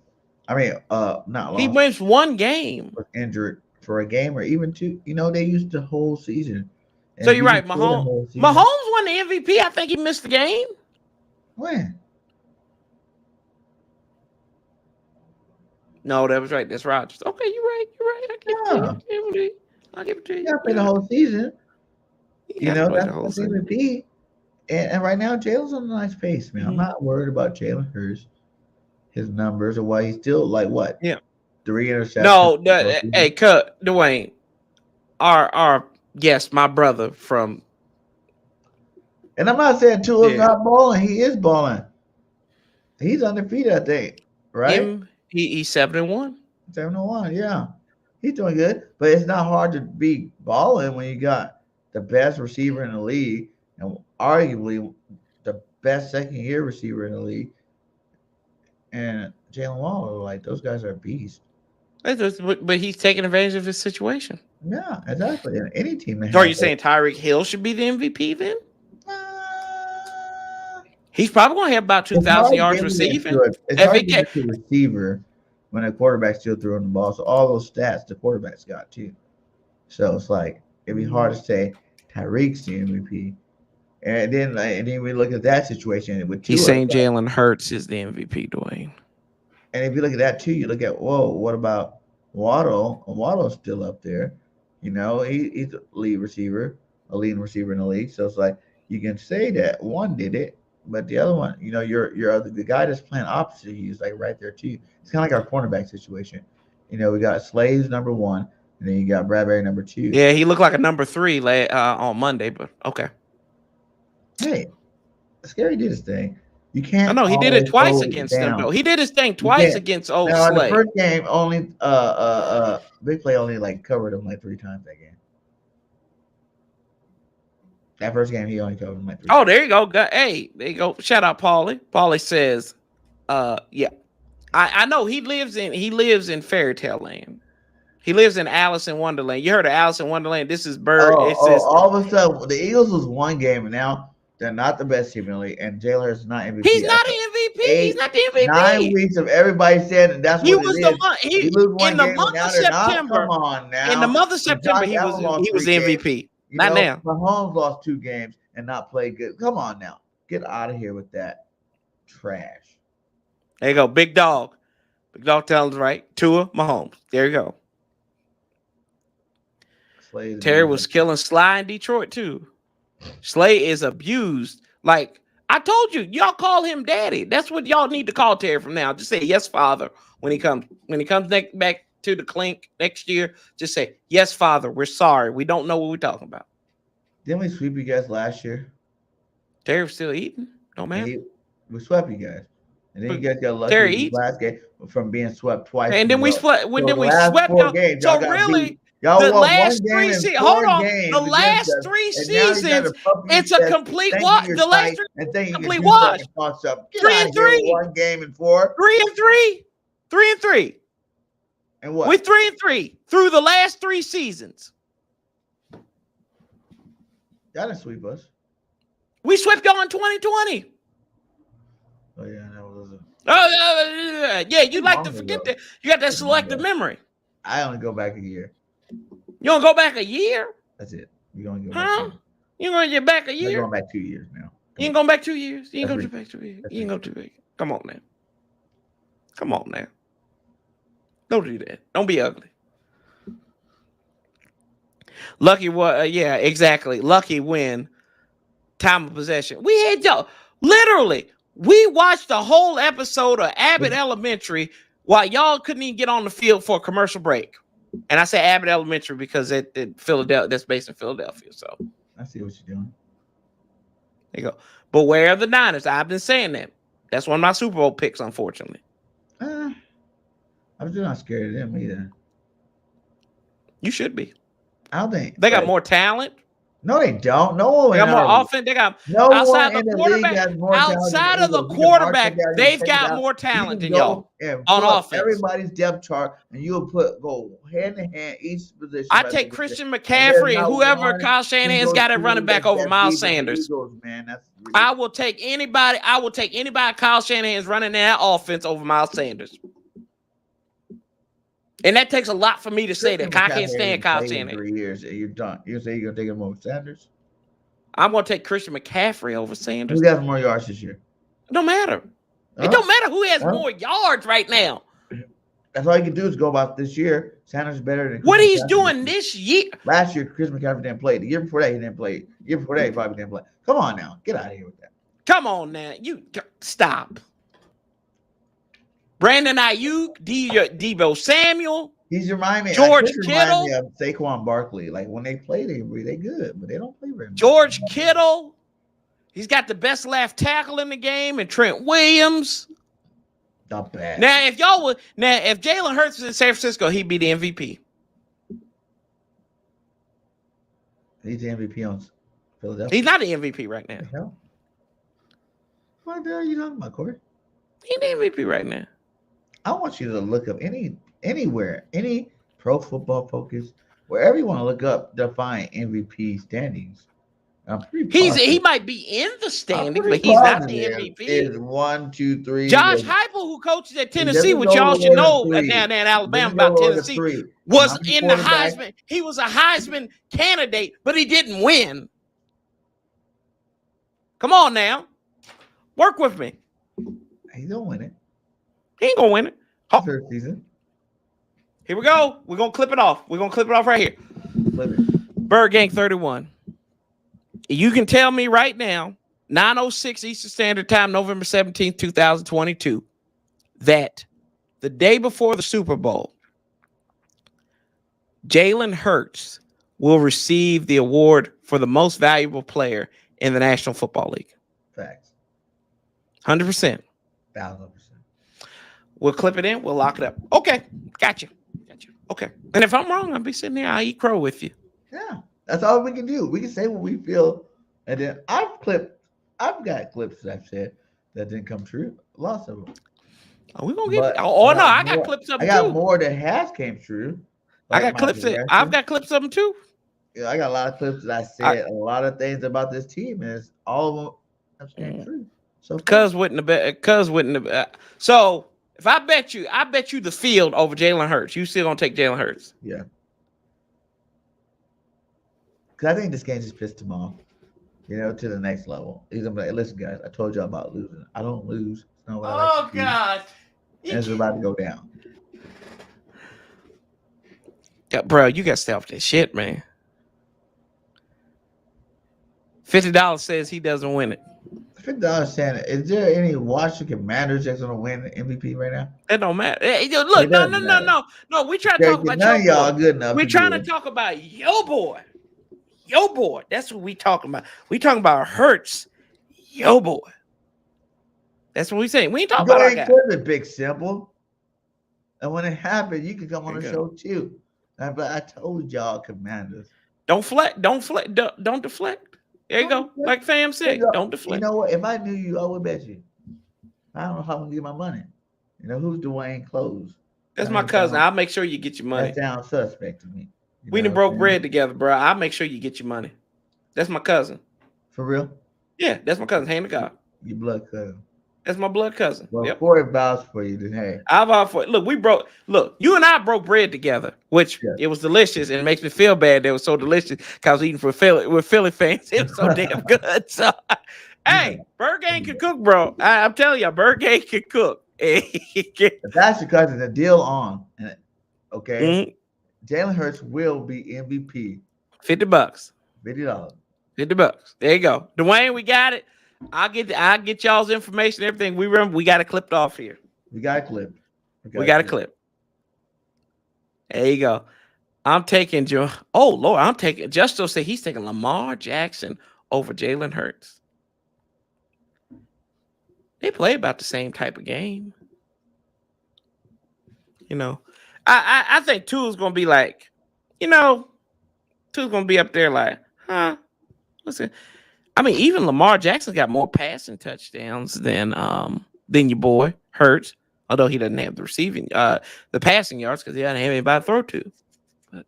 I mean, not lost. He missed one game. Was injured for a game or even 2. They used the whole season. So you're right, Mahomes. Mahomes won the MVP. I think he missed the game. When? No, that was right. That's Rodgers. Okay, you're right. I'll give it to you. You got to play the whole season. That's the MVP. And right now, Jalen's on a nice pace, man. I'm not worried about Jalen Hurts, his numbers, or why he's still 3 interceptions. No, hey, Dwayne, our yes, my brother from And I'm not saying Tua's not balling. He is balling. He's undefeated, I think. Right? He's 7-1. 7-1, yeah. He's doing good. But it's not hard to be balling when you got the best receiver in the league and arguably the best second-year receiver in the league. And Jalen Waddle, like, those guys are beasts. But he's taking advantage of his situation. Yeah, exactly. And any team. So are you saying Tyreek Hill should be the MVP then? He's probably going to have about 2,000 yards receiving. It's hard to get to a receiver when a quarterback's still throwing the ball. So all those stats the quarterback's got too. So it's like it'd be hard to say Tyreek's the MVP. And then we look at that situation with Tua. He's saying Jalen Hurts is the MVP, Dwayne. And if you look at that too, you look at what about Waddle? Waddle's still up there. You know, he's a leading receiver in the league. So it's like you can say that one did it, but the other one, you know, the guy that's playing opposite, he's like right there too. It's kind of like our cornerback situation. You know, we got Slade's number 1, and then you got Bradbury number 2. Yeah, he looked like a number 3 on Monday, but okay. Hey, Scary did his thing. You can't. I know he did it twice against them though. He did his thing twice against old Slade. The first game only Big Play only like covered him like 3 times that game. That first game he only covered him like 3 times. Oh, there you go. Hey, there you go. Shout out Paulie. Paulie says, yeah. I know he lives in fairy tale land. He lives in Alice in Wonderland. You heard of Alice in Wonderland? This is Bird. All of a sudden the Eagles was one game and now they're not the best team in the league, and Jalen Hurts is not MVP. He's not the MVP. He's not the MVP. 9 weeks of everybody said, and that's what it is. In the month of September. Come on now. In the month of September, he was the MVP. Not now. Mahomes lost 2 games and not played good. Come on now, get out of here with that trash. There you go, big dog. Big dog tells right. Tua Mahomes. There you go. Terry was killing Sly in Detroit too. Slay is abused. Like I told you, y'all call him daddy. That's what y'all need to call Terry from now. Just say yes, father. When he comes back to the clink next year, just say yes, father. We're sorry. We don't know what we're talking about. Didn't we sweep you guys last year? Terry was still eating. Don't matter. We swept you guys, and then you guys got lucky Terry last game from being swept twice. And then we swept. Then we swept them. Games, so really. Y'all the last 3 seasons. Hold on. The last 3 seasons, it's a complete wash. The last 3 complete wash. 3-3. 1 game and 4. 3-3. 3-3. And what? We're 3-3 through the last 3 seasons. Y'all didn't sweep us. We swept y'all in 2020. Oh yeah, that was. Yeah. You like to forget that. You got that selective memory. I only go back a year. You don't go back a year? That's it. You're going to go back. You're going to get back a year? You're going back 2 years now. You ain't going back 2 years? You ain't going back 2 years? You ain't go too big. Come on now. Come on now. Don't do that. Don't be ugly. Lucky what? Yeah, exactly. Lucky win. Time of possession. We had y'all. Literally, we watched the whole episode of Abbott Elementary while y'all couldn't even get on the field for a commercial break. And I say Abbott Elementary because that's based in Philadelphia. So I see what you're doing. There you go. But where are the Niners? I've been saying that. That's one of my Super Bowl picks, unfortunately. I'm still not scared of them either. You should be. I don't think they got more talent. No, they don't. No one. They got more offense. They got outside the quarterback. Outside of the quarterback, they've got more talent than y'all on offense. Everybody's depth chart, and you'll go hand in hand each position. I take Christian McCaffrey and whoever Kyle Shanahan's got at running back over Miles Sanders. I will take anybody. Kyle Shanahan's running in that offense over Miles Sanders. And that takes a lot for me to say that. I can't stand Kyle Shanahan. 3 years, and you're done. You say you're gonna take him over Sanders? I'm gonna take Christian McCaffrey over Sanders. Who got more yards this year? It don't matter. It don't matter who has more yards right now. That's all you can do is go about this year. Sanders is better than what he's doing this year. Last year, Chris McCaffrey didn't play. The year before that, he didn't play. The year before that, he probably didn't play. Come on now, get out of here with that. Come on now, you stop. Brandon Ayuk, Deebo Samuel. He's reminding me. George Kittle. Me of Saquon Barkley. Like when they play, they good, but they don't play very much. George Kittle, He's got the best left tackle in the game, and Trent Williams. Not bad. Now, if Jalen Hurts was in San Francisco, he'd be the MVP. He's the MVP on Philadelphia. He's not the MVP right now. Hell? What the hell are you talking about, Corey? He's the MVP right now. I want you to look up anywhere, any Pro Football Focus, wherever you want to look up, define MVP standings. I'm pretty he might be in the standings, but he's not the MVP. Is 1, 2, 3. Josh Heupel, who coaches at Tennessee, which y'all should know down there in Alabama about Tennessee, was in the Heisman. He was a Heisman candidate, but he didn't win. Come on now. Work with me. He's gonna win it. He ain't gonna win it. Oh. Third season. Here we go. We're gonna clip it off. We're gonna clip it off right here. Flip it. Birdgang 31. You can tell me right now, 9:06 Eastern Standard Time, November 17th, 2022, that the day before the Super Bowl, Jalen Hurts will receive the award for the most valuable player in the National Football League. Facts. 100%. 1,000%. We'll clip it in. We'll lock it up. Okay. Gotcha. Okay. And if I'm wrong, I'll be sitting there. I'll eat crow with you. Yeah. That's all we can do. We can say what we feel. And then I've got clips that I've said that didn't come true. Lots of them. Oh, we're going to get I got clips of them too. I got more that has came true. Like I've got clips of them too. Yeah, I got a lot of clips that I said a lot of things about this team, and it's all of them came true. So Cuz wouldn't have. So if I bet you the field over Jalen Hurts, you still gonna take Jalen Hurts? Yeah. Because I think this game just pissed him off, to the next level. He's gonna be like, listen, guys, I told y'all about losing. I don't lose. It's not what I like to do. God. And it's about to go down. Yeah, bro, you got to stay off that shit, man. $50 says he doesn't win it. $50 saying, is there any Washington Commanders that's gonna win the MVP right now? It don't matter. Hey, look, no. We try to talk about none of y'all good enough. We're trying to talk about your boy. That's what we talking about. We talking about Hurts, yo boy. That's what we saying. We ain't talking about our guy. It's a big simple. And when it happened, you can come on the show too. But I told y'all, Commanders. Don't deflect. There you go. Like Fam said, don't deflect. You know what? If I knew you, I would bet you. I don't know how I'm gonna get my money. Who's Dwayne Close? That's my cousin. I'll make sure you get your money. That sounds suspect to me. We done broke bread together, bro. I'll make sure you get your money. That's my cousin. For real? Yeah, that's my cousin. Hand to God. Your blood cousin. That's my blood cousin. Well, yep. Corey vouched for you, then hey. I vouched for it. Look, you and I broke bread together, which it was delicious, and it makes me feel bad that it was so delicious because I was eating with Philly fans. It was so damn good. So, hey, Birdgang can cook, bro. I'm telling you, Birdgang can cook. If that's your cousin, the deal on. Okay. Mm-hmm. Jalen Hurts will be MVP. $50. $50. $50. There you go. Dwayne, we got it. I'll get y'all's information, everything. We got it clipped off here. We got a clip. We got a clip. There you go. I'm taking Joe. Oh Lord, I'm taking. Justo said he's taking Lamar Jackson over Jalen Hurts. They play about the same type of game. I think Tua's gonna be like, Tua's gonna be up there like, huh? What's it? I mean, even Lamar Jackson got more passing touchdowns than your boy Hurts, although he doesn't have the passing yards because he doesn't have anybody to throw to. But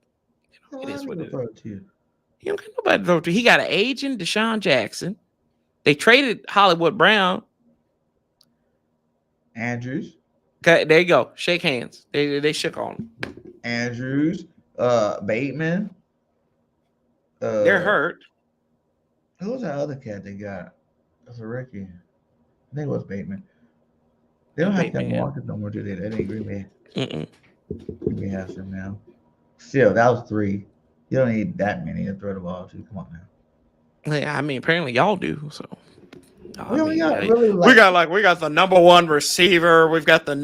it is what it is. He don't got nobody to throw to. He got an aging Deshaun Jackson. They traded Hollywood Brown. Andrews. Okay, there you go. Shake hands. They shook on him. Andrews, Bateman. They're hurt. Who was that other cat they got? That's a rookie. I think it was Bateman. They don't have that market no more, do they? They didn't agree with Green Bay has them now. Still, that was 3. You don't need that many to throw the ball to. Come on now. Yeah, I mean, apparently y'all do. So we got the number one receiver. We've got the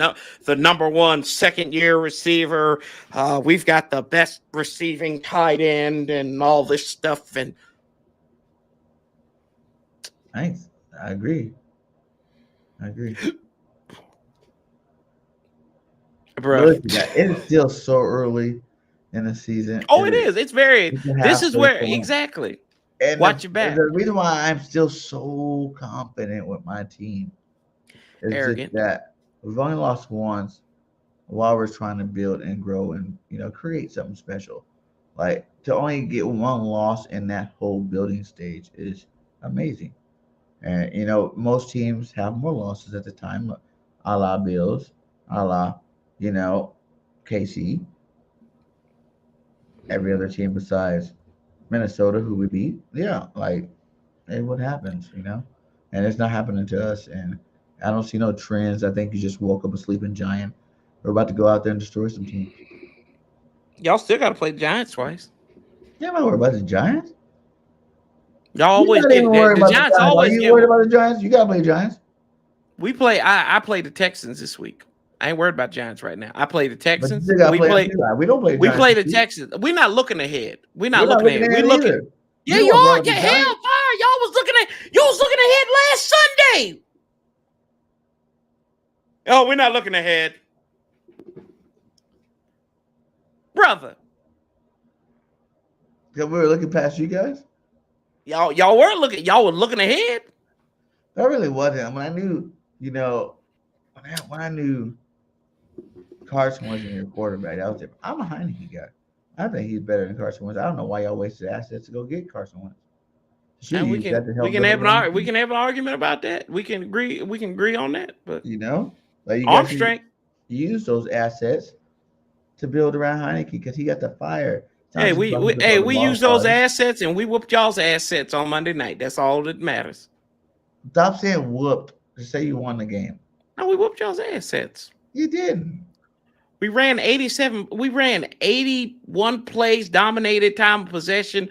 number one second-year receiver. We've got the best receiving tight end and all this stuff. And Thanks. I agree. Bro. Look, it is still so early in the season. Oh, it is. It's very. It's a This is halfway where point. exactly. And Watch your back. the reason why I'm still so confident with my team is Arrogant. just that we've only lost once while we're trying to build and grow and create something special. Like to only get one loss in that whole building stage is amazing. And most teams have more losses at the time, a la Bills, a la KC, every other team besides Minnesota who we beat. Yeah, like hey, what happens. And it's not happening to us. And I don't see no trends. I think you just woke up a sleeping giant. We're about to go out there and destroy some teams. Y'all still got to play the Giants twice. Yeah, I'm not worried about the Giants. Y'all You're always not get even that. worried The about the Giants Giants. Are always you get. worried about the Giants? You gotta play Giants. We play. I play the Texans this week. I ain't worried about Giants right now. I play the But you Texans. still gotta We play. play. We don't play We Giants. play the Texans. We're not looking ahead. We're not We're not looking looking ahead. at We're it looking. either. Yeah, You you are are. going to Yeah, the hell, Giants. fire. Y'all was looking at. You was looking ahead last Sunday. Oh, we're not looking ahead, brother. Because we were looking past you guys. Y'all were looking. Y'all were looking ahead. I really wasn't. When I knew, when I knew Carson wasn't your quarterback, that was different. I'm a Heineke guy. I think he's better than Carson Wentz. I don't know why y'all wasted assets to go get Carson Wentz. Should And have we used that to can help build around we can have an argument about that. We can agree on that. But like you arm guys should strength. use those assets to build around Heineke because he got the fire. It's not Hey, just we bucket to throw hey the we ball use those far. assets and we whooped y'all's assets on Monday night. That's all that matters. Stop saying whooped. Just say you won the game. No, we whooped y'all's assets. You didn't. We ran 87. We ran 81 plays, dominated time of possession,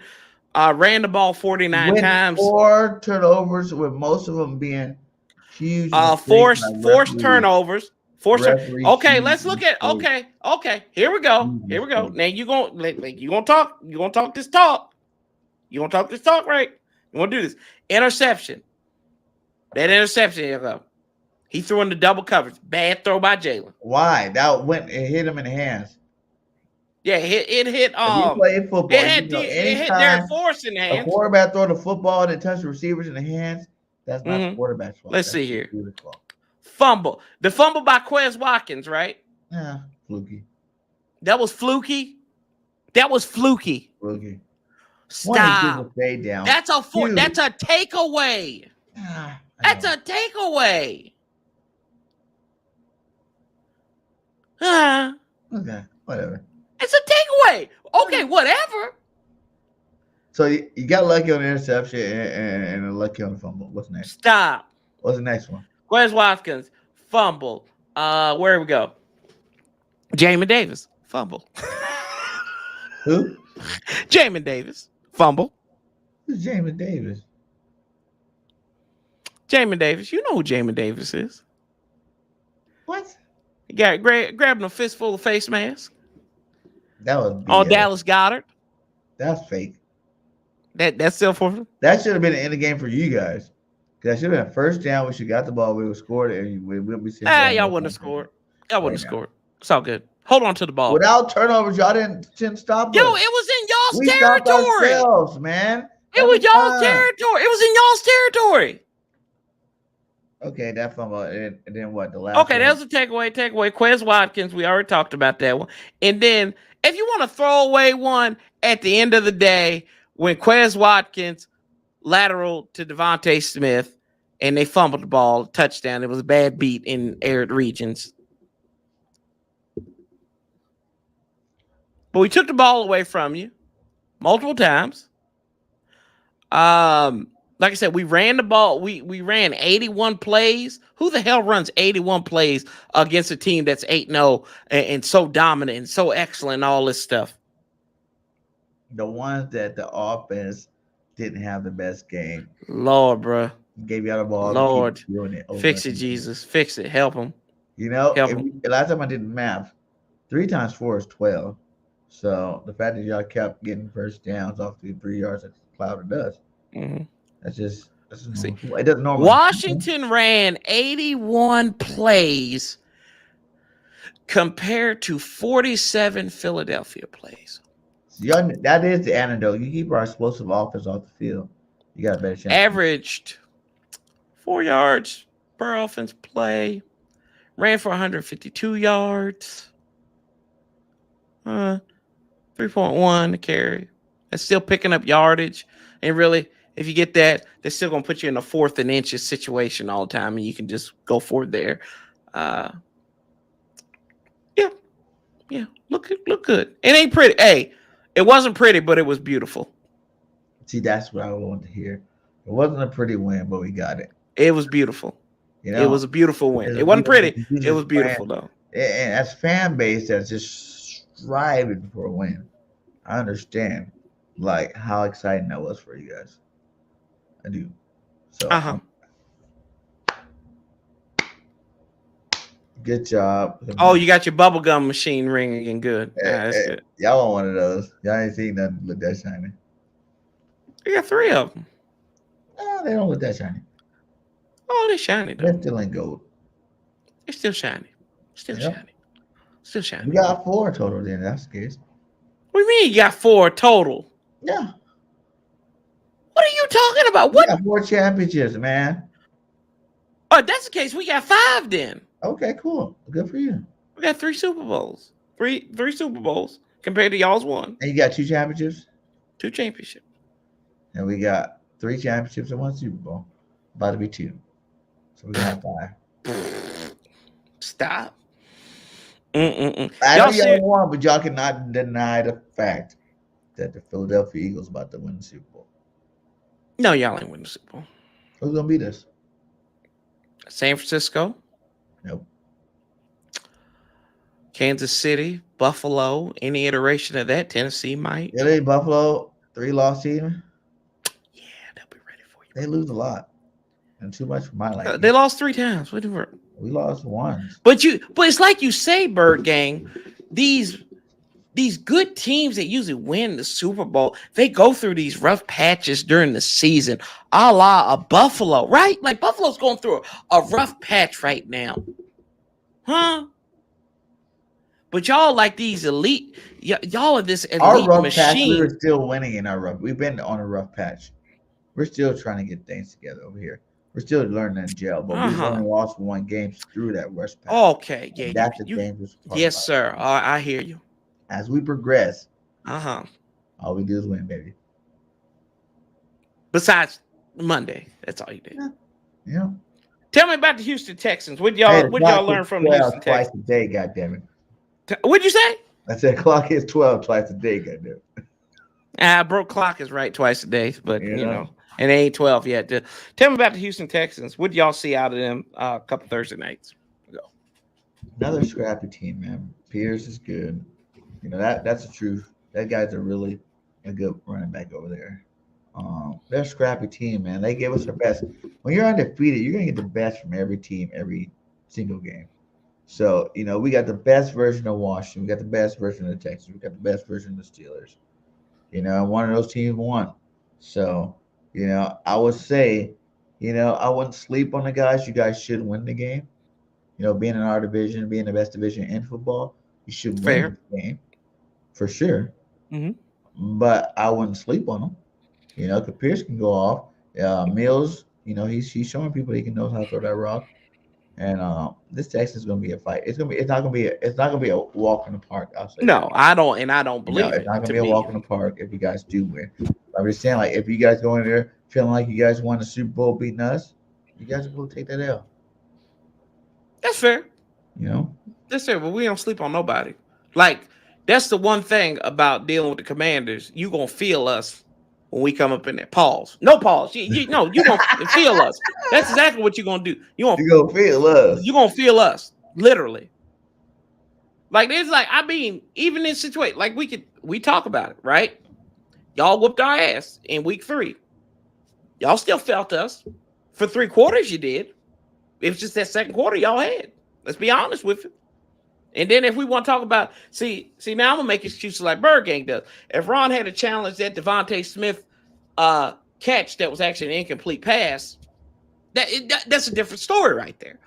ran the ball 49 With times. 4 turnovers, with most of them being huge mistakes by Forced referees. turnovers. Okay, let's look at. Okay. Here we go. Now you gonna talk. You gonna talk this talk. You gonna talk this talk, right? You want to do this interception? That interception, here go. He threw in the double coverage. Bad throw by Jalen. Why? It hit him in the hands. Yeah, it hit. If you play football, it hit Derek anytime Forrest in the a hands. quarterback throw the football and it touch the receivers in the hands, that's not the quarterback's fault. Let's That's see the here. receiver's fault. Fumble. The fumble by Quez Watkins, right? Yeah, fluky. That was fluky. Fluky. Stop. Stay down. That's a takeaway. That's a takeaway. Okay, whatever. It's a takeaway. Okay, whatever. So you got lucky on the interception and lucky on the fumble. What's next? Stop. What's the next one? Quez Watkins, fumble. Where we go? Jamin Davis, fumble. Who? Jamin Davis, fumble. Who's Jamin Davis? Jamin Davis. You know who Jamin Davis is. What? He got grabbing a fistful of face mask. That was BS. On Dallas Goedert. That's fake. That's still for. That should have been the end of the game for you guys. Because that should have been first down. We should have got the ball. We would have scored it. And we'll be sitting y'all wouldn't have scored. Y'all wouldn't have scored. It's all good. Hold on to the ball. Without turnovers, y'all didn't stop us. Yo, it was in y'all's we territory. Stopped ourselves, man. It was y'all's territory. It was in y'all's territory. Okay, that fumble. And then what? The last Okay, that was a takeaway. Quez Watkins, we already talked about that one. And then if you want to throw away one at the end of the day, when Quez Watkins lateral to Devontae Smith and they fumbled the ball, touchdown. It was a bad beat in arid regions. But we took the ball away from you multiple times. Like I said, we ran the ball. We ran 81 plays. Who the hell runs 81 plays against a team that's 8-0 and so dominant and so excellent and all this stuff? The ones that the offense didn't have the best game. Lord, bro. Gave you all the ball. Lord. Doing it Fix it, Jesus. Fix it. Help them. Last time I did math, 3 times 4 is 12. So the fact that y'all kept getting first downs off the 3 yards, that's a cloud of dust. Mm-hmm. That's just See, it doesn't normally. Washington ran 81 plays compared to 47 Philadelphia plays. That is the antidote. You keep our explosive offense off the field, you got a better chance. Averaged 4 yards per offense play. Ran for 152 yards. 3.1 to carry. That's still picking up yardage. And really, if you get that, they're still going to put you in a 4th and inches situation all the time, and you can just go for it there. Yeah, look good. It ain't pretty. Hey, it wasn't pretty, but it was beautiful. See, that's what I wanted to hear. It wasn't a pretty win, but we got it. It was beautiful. You know, it was a beautiful win. It wasn't pretty. It was beautiful, though. And as fan base that's just striving for a win, I understand like how exciting that was for you guys. I do. So good job. Oh, you got your bubblegum machine ringing and good. That's good. Y'all want one of those. Y'all ain't seen nothing look that shiny. You got 3 of them. No, they don't look that shiny. Oh, they're shiny, though. They're still in gold. They're still shiny. Shiny. Still shiny. We got 4 total then. That's the case. What do you mean you got 4 total? Yeah. What are you talking about? What? We got 4 championships, man. Oh, if that's the case, we got 5 then. Okay, cool. Good for you. We got 3 Super Bowls. Three Super Bowls compared to y'all's 1. And you got 2 championships? 2 championships. And we got 3 championships and 1 Super Bowl. About to be 2. So we're gonna have 5. Stop. I know y'all won, but y'all cannot deny the fact that the Philadelphia Eagles about to win the Super Bowl. No, y'all ain't winning the Super Bowl. Who's gonna beat us? San Francisco. Nope. Kansas City, Buffalo, any iteration of that. Tennessee might. Really, Buffalo, 3-loss team. Yeah, they'll be ready for you. They lose a lot, and too much for my liking. They lost 3 times. We lost once. But it's like you say, Birdgang, these good teams that usually win the Super Bowl, they go through these rough patches during the season, a la a Buffalo, right? Like Buffalo's going through a rough patch right now. Huh? But y'all like these elite, y'all are this elite our rough machine. Patch, we were still winning in our rough. We've been on a rough patch. We're still trying to get things together over here. We're still learning in jail, but we've only lost 1 game through that rush patch. Okay, yeah. And that's the dangerous part. Yes, sir. I hear you. As we progress, all we do is win, baby. Besides Monday, that's all you did. Yeah. Tell me about the Houston Texans. What y'all learn from the Houston Texans? Twice a day, goddammit. What'd you say? I said clock is 12 twice a day, goddammit. Broke clock is right twice a day, but you know, and it ain't 12 yet. Tell me about the Houston Texans. What y'all see out of them a couple Thursday nights ago? Another scrappy team, man. Pierce is good. You know, that's the truth. That guy's a really a good running back over there. They're a scrappy team, man. They gave us their best. When you're undefeated, you're gonna get the best from every team, every single game. So, you know, we got the best version of Washington. We got the best version of the Texans. We got the best version of the Steelers. You know, and one of those teams won. So, you know, I would say, you know, I wouldn't sleep on the guys. You guys should win the game. You know, being in our division, being the best division in football, you should win the game for sure. Mm-hmm. But I wouldn't sleep on them. You know, because Pierce can go off. Mills, you know, he's showing people he can know how to throw that rock. And this Texas is going to be a fight. It's not going to be a walk in the park. I'll say. No, I don't believe it's not going to be a walk in the park if you guys do win. I'm just saying, like, if you guys go in there feeling like you guys won the Super Bowl beating us, you guys are going to take that L. That's fair. You know, that's fair. But we don't sleep on nobody. Like, that's the one thing about dealing with the Commanders. You gonna feel us when we come up in there. Pause. No pause. You gonna feel us. That's exactly what you're gonna do. You gonna feel us. You're gonna feel us, literally. Like it's like, I mean, even in situation like we talk about it, right? Y'all whooped our ass in week 3. Y'all still felt us for 3 quarters. You did. It was just that second quarter y'all had. Let's be honest with it. And then if we want to talk about, see, now I'm gonna make excuses like Birdgang does. If Ron had a challenge that Devontae Smith catch that was actually an incomplete pass, that's a different story right there.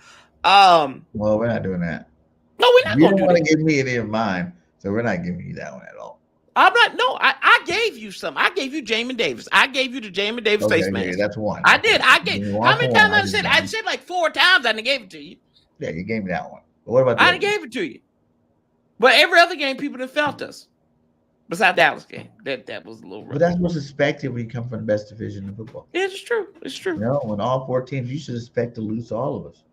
Well, we're not doing that. No, we're not You going don't to do want that. to give me any of mine, so we're not giving you that one at all. I'm not. No, I gave you some. I gave you Jamin Davis. I gave you the Jamin Davis face mask. That's one. I did. I gave. How many times I said? I said like 4 times. I didn't gave it to you. Yeah, you gave me that one. But what about the I gave it to you. But every other game, people done felt us. Besides Dallas game, that was a little rough. But that's what's expected when you come from the best division in football. Yeah, it's true. It's true. You know, when all 4 teams, you should expect to lose to all of us.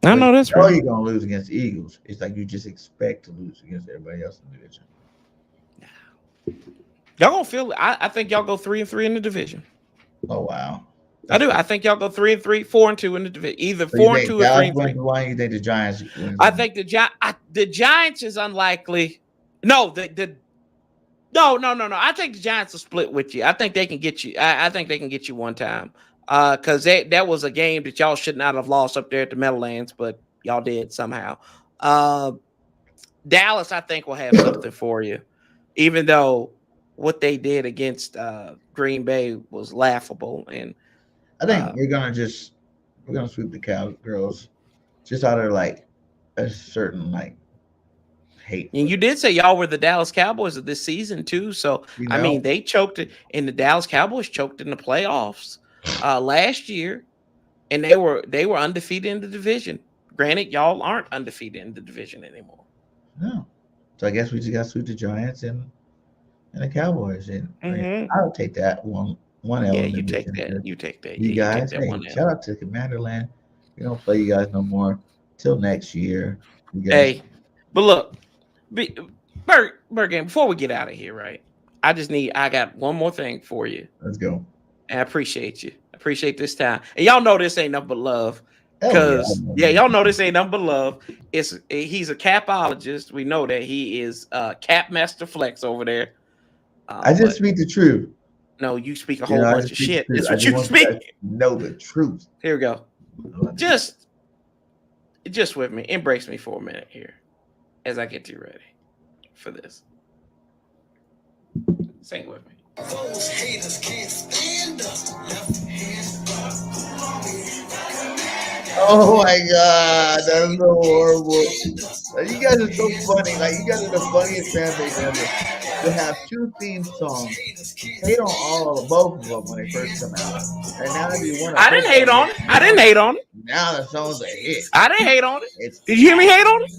I know that's right. You're gonna lose against the Eagles. It's like you just expect to lose against everybody else in the division. Y'all gonna feel it. I think y'all go 3-3 in the division. Oh wow. I do. I think y'all go 3-3, 4-2 in the division. Either 4-2 or 3-3. Why do you think the Giants? I think the Giants is unlikely. No, no. I think the Giants will split with you. I think they can get you. I think they can get you one time. Because that was a game that y'all should not have lost up there at the Meadowlands, but y'all did somehow. Dallas, I think, will have something for you, even though what they did against Green Bay was laughable. And I think we're gonna sweep the Cowgirls just out of like a certain like hate. And you did say y'all were the Dallas Cowboys of this season too. So I mean, they choked it, and the Dallas Cowboys choked in the playoffs last year, and they were undefeated in the division. Granted, y'all aren't undefeated in the division anymore. No, so I guess we just got to sweep the Giants and the Cowboys, and I'll take that one. Yeah, you take that. You take that. You guys, shout out to Commanderland. We don't play you guys no more till next year. Hey, but look, Birdgang, before we get out of here, right? I got one more thing for you. Let's go. And I appreciate you. I appreciate this time. And y'all know this ain't nothing but love. Because y'all know this ain't nothing but love. He's a capologist. We know that he is Cap Master Flex over there. I just speak the truth. No, you speak a whole bunch of shit. That's what you speak. Know the truth. Here we go. Just with me. Embrace me for a minute here as I get you ready for this. Sing with me. Those haters can't stand us. Oh my God, that's so horrible. Like, you guys are so funny. Like, you guys are the funniest fan base ever. To have 2 theme songs, hate on both of them when they first come out, and now you want to. I didn't hate on it. I didn't hate on it. Now the song's a hit. I didn't hate on it. Did you hear me hate on it?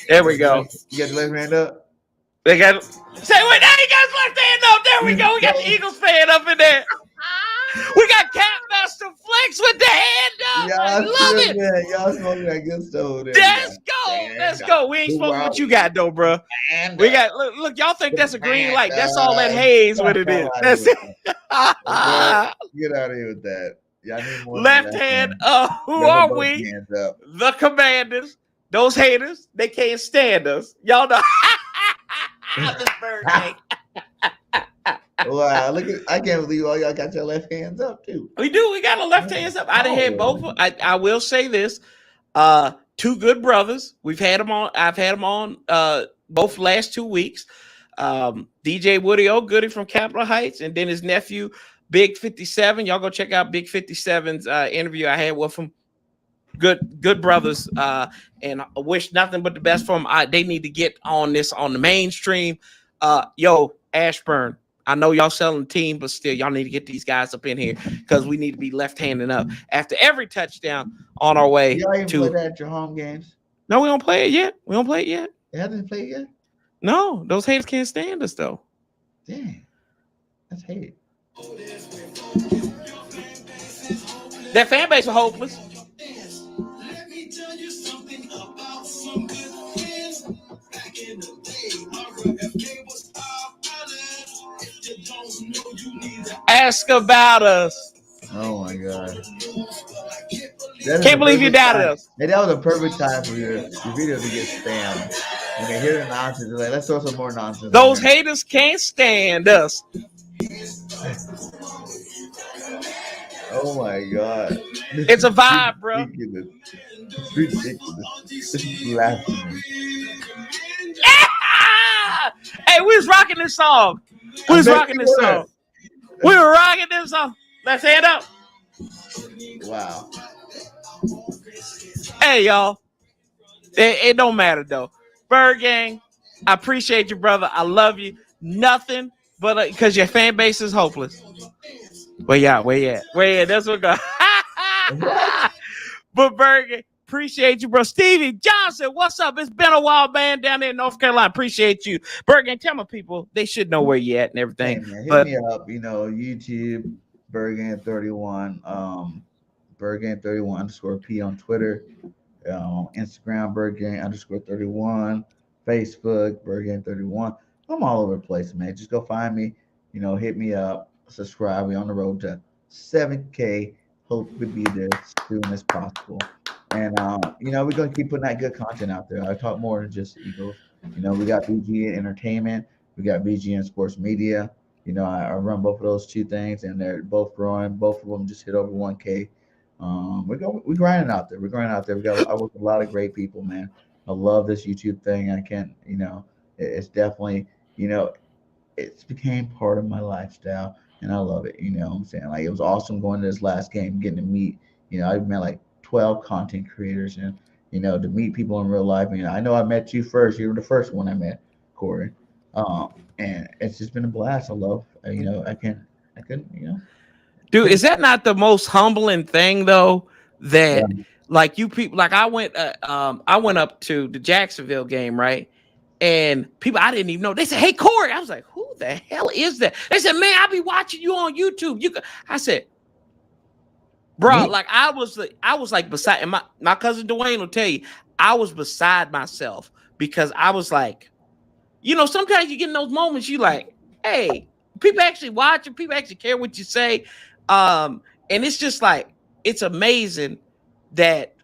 There we go. You got the left hand up. They got. Say wait, now you got left hand up. There we go. We got the Eagles fan up in there. We got Cap Master Flex with the hand up. I love it. Man. Y'all smoking that good stuff over there. Let's go. Let's go. We ain't smoking what you got though, bro. We got look. Y'all think that's a green light? That's all that haze what it is. That's it. Get out of here with that. Y'all need more left hand up. Who are we? The Commanders. Those haters, they can't stand us. Y'all know. This Birdgang. Wow, look at, I can't believe all y'all got your left hands up too. We do. We got our left hands up. I done had both. I will say this. 2 good brothers. We've had them on. I've had them on both last 2 weeks. DJ Woody O'Goody from Capitol Heights, and then his nephew, Big 57. Y'all go check out Big 57's interview I had with him. Good brothers, and I wish nothing but the best for them. They need to get on this on the mainstream. Yo, Ashburn, I know y'all selling the team, but still, y'all need to get these guys up in here because we need to be left-handed up after every touchdown on our way. Y'all even play that at your home games? No, we don't play it yet. We don't play it yet. They haven't played yet? No, those haters can't stand us though. Dang, that's hate. That fan base are hopeless. Let me tell you something about some good friends. Back in the day, RFK was honest. If you don't know, you need to ask about us. Oh my God. Can't believe you doubted us. Hey, that was a perfect time for your video to get spammed. You can hear the nonsense. Like, let's throw some more nonsense. Those haters can't stand us. Oh my God. It's a vibe, bro. It's ridiculous. This is blasphemy. Hey, we was rocking this song. We was rocking this song. We were rocking this song. Let's hand up. Wow. Hey, y'all. It don't matter though. Birdgang, I appreciate you, brother. I love you. Nothing but because your fan base is hopeless. Where you at? Where you at? Where you at? That's what go. But Birdgang, appreciate you, bro. Stevie Johnson, what's up? It's been a while, man, down there in North Carolina. Appreciate you. Birdgang, tell my people they should know where you at and everything. Hey, man, hit me up. YouTube, Birdgang31, Birdgang31_P on Twitter, Instagram, Birdgang_31, Facebook, Birdgang31. I'm all over the place, man. Just go find me. Hit me up, subscribe. We're on the road to 7K. Hope to be there as soon as possible. And we're gonna keep putting that good content out there. I talk more than just Eagles. We got BGN Entertainment, we got BGN Sports Media. I run both of those two things, and they're both growing. Both of them just hit over 1K. We're grinding out there. I work with a lot of great people, man. I love this YouTube thing. I can't, it's definitely, it's became part of my lifestyle, and I love it. You know what I'm saying? Like, it was awesome going to this last game, getting to meet, I've met like 12 content creators, and, to meet people in real life. I know I met you first. You were the first one I met, Corey. And it's just been a blast. I love, I couldn't. Dude, is that not the most humbling thing though? That like you people, like I went up to the Jacksonville game, right? And people I didn't even know. They said, "Hey, Corey." I was like, "Who the hell is that?" They said, "Man, I be watching you on YouTube." I said, "Bro, like I was like beside." And my cousin Dwayne will tell you, I was beside myself because I was like, sometimes you get in those moments. You like, hey, people actually watch and people actually care what you say. And it's just like, it's amazing that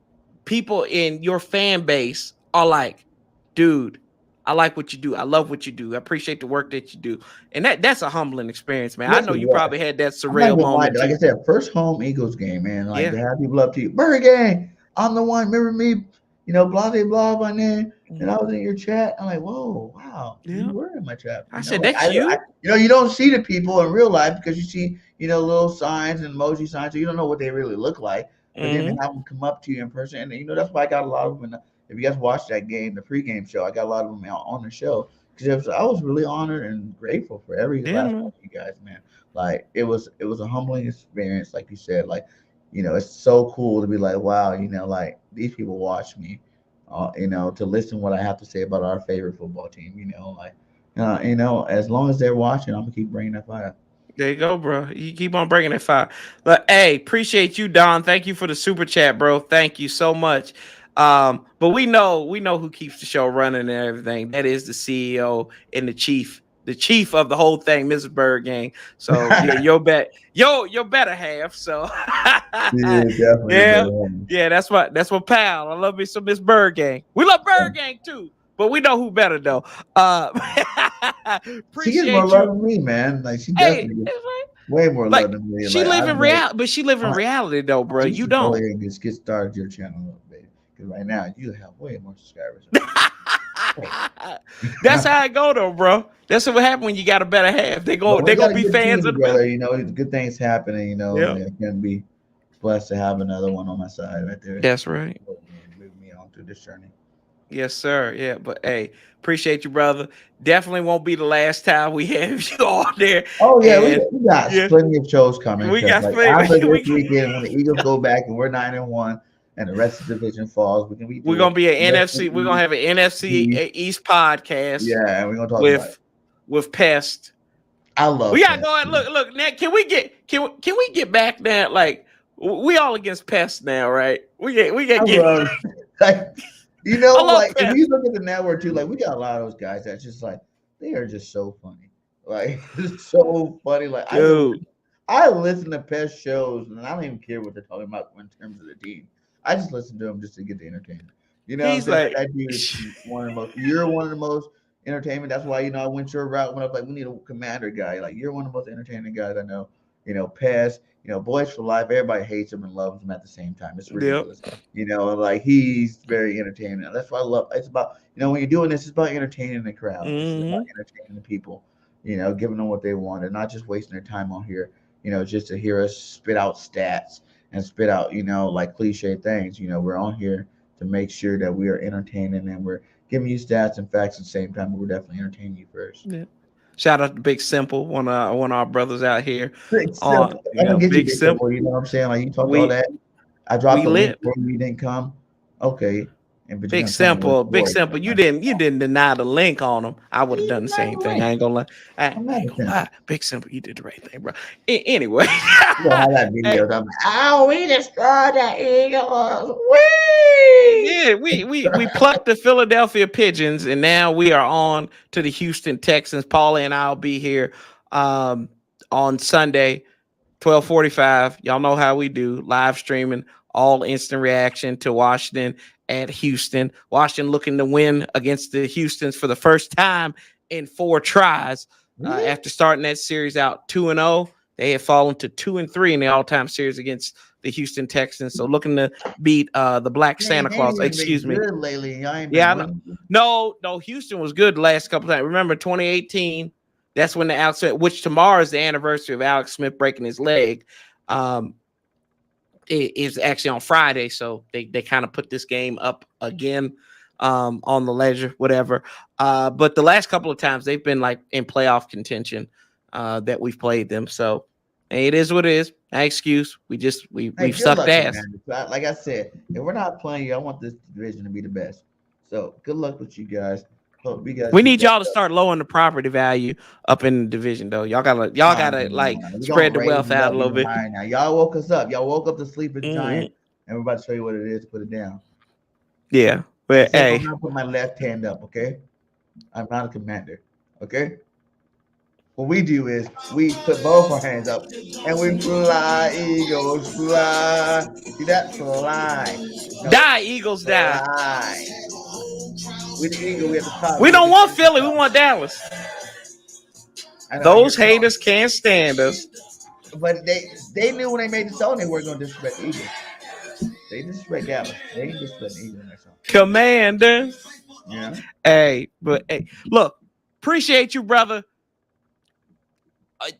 people in your fan base are like, dude, I like what you do. I love what you do. I appreciate the work that you do. And that's a humbling experience, man. Yes, I know you probably had that I'm not surreal gonna lie. moment. Like I said, first home Eagles game, man. Like, to have people up to you, Birdgang, I'm the one. Remember me? Blah blah blah by name. And I was in your chat. I'm like, whoa, wow, you were in my chat. I said, that's you. You don't see the people in real life because you see, little signs and emoji signs, so you don't know what they really look like. But then they have them come up to you in person, and that's why I got a lot of them. If you guys watched that game, the pregame show, I got a lot of them on the show because I was really honored and grateful for every last one of you guys, man. Like, it was a humbling experience, like you said. Like, it's so cool to be like, wow, like, these people watch me, to listen what I have to say about our favorite football team. As long as they're watching, I'm gonna keep bringing that fire. There you go, bro. You keep on bringing that fire. But hey, appreciate you, Don. Thank you for the super chat, bro. Thank you so much. But we know who keeps the show running and everything. That is the CEO and the chief of the whole thing, Mrs. Birdgang. So yeah, your better half. So yeah, definitely. Yeah, that's what pal. I love me some Miss Birdgang. We love Birdgang too, but we know who better though. She gets more love than me, man. Like, she definitely gets way more love than me. She live in reality, but she live in reality though, bro. You don't. Go ahead and just get started your channel up, baby. Because right now you have way more subscribers. That's how it go though, bro. That's what happens when you got a better half. They gonna be fans of the brother. Good things happening. I can be blessed to have another one on my side right there. That's right. Move me on through this journey. Yes, sir. Yeah, but hey, appreciate you, brother. Definitely won't be the last time we have you on there. Oh yeah, we got plenty of shows coming. We got plenty. After this weekend, when the Eagles go back and we're 9-1, and the rest of the division falls, we're gonna be an NFC. We're gonna have an NFC East podcast. Yeah, and we're gonna talk with Pest. I love. We gotta go and look. Now, can we get back now? Like, we all against Pest now, right? We get. If you look at the network too, like, we got a lot of those guys that's just like, they are just so funny. Like, it's so funny. Like, dude, I listen to Pest shows and I don't even care what they're talking about in terms of the team. I just listen to them just to get the entertainment. He's like, that dude is one of the most. You're one of the most entertainment. That's why I went your route when I was like, we need a commander guy. Like, you're one of the most entertaining guys I know. Pez, Boys for Life. Everybody hates him and loves him at the same time. It's Yep. ridiculous. Like he's very entertaining. That's what I love. It's about when you're doing this, it's about entertaining the crowd. It's about entertaining the people. Giving them what they want and not just wasting their time on here. Just to hear us spit out stats and spit out like cliche things. We're on here to make sure that we are entertaining and we're giving you stats and facts at the same time. But we're definitely entertaining you first. Yeah. Shout out to Big Simple, one of our brothers out here. Big Simple. I'm gonna get you Big Simple. You know what I'm saying? Like you talk all that. I dropped the link for you didn't come. Okay. Big Simple. You didn't deny the link on them. I would have done the same thing. I ain't gonna lie. I ain't gonna lie. Big Simple, you did the right thing, bro. Anyway. We destroyed the Eagles. Yeah, we plucked the Philadelphia Pigeons, and now we are on to the Houston Texans. Paula and I'll be here on Sunday, 12:45. Y'all know how we do, live streaming, all instant reaction to Washington at Houston. Washington looking to win against the Houstons for the first time in 4 tries. After starting that series out 2-0, they had fallen to 2-3 in the all-time series against the Houston Texans. So looking to beat the Black Santa Claus. Excuse me. Lately. No, Houston was good the last couple of times. Remember 2018? That's when the Alex Smith, which tomorrow is the anniversary of Alex Smith breaking his leg. It is actually on Friday, so they kind of put this game up again on the ledger, whatever. But the last couple of times they've been like in playoff contention that we've played them. So it is what it is. No excuse. We've sucked ass. Like I said, if we're not playing you, I want this division to be the best. So good luck with you guys. We need y'all to start lowering the property value up in the division, though. Y'all gotta spread the wealth out a little bit. Now y'all woke us up. Y'all woke up the sleeping giant, and we're about to show you what it is. Put it down. Yeah, but hey, I'm gonna put my left hand up. Okay, I'm not a commander. Okay. What we do is we put both our hands up and we fly, Eagles fly. See that? Fly. No, die, Eagles die. Fly. With the Eagle, we at the top. We don't want Philly. We want Dallas. Those haters can't stand us. But they knew when they made the song they weren't going to disrespect the Eagles. They disrespect Dallas. They ain't disrespect the Eagles in that song. Commander. Yeah. Hey, look, appreciate you, brother.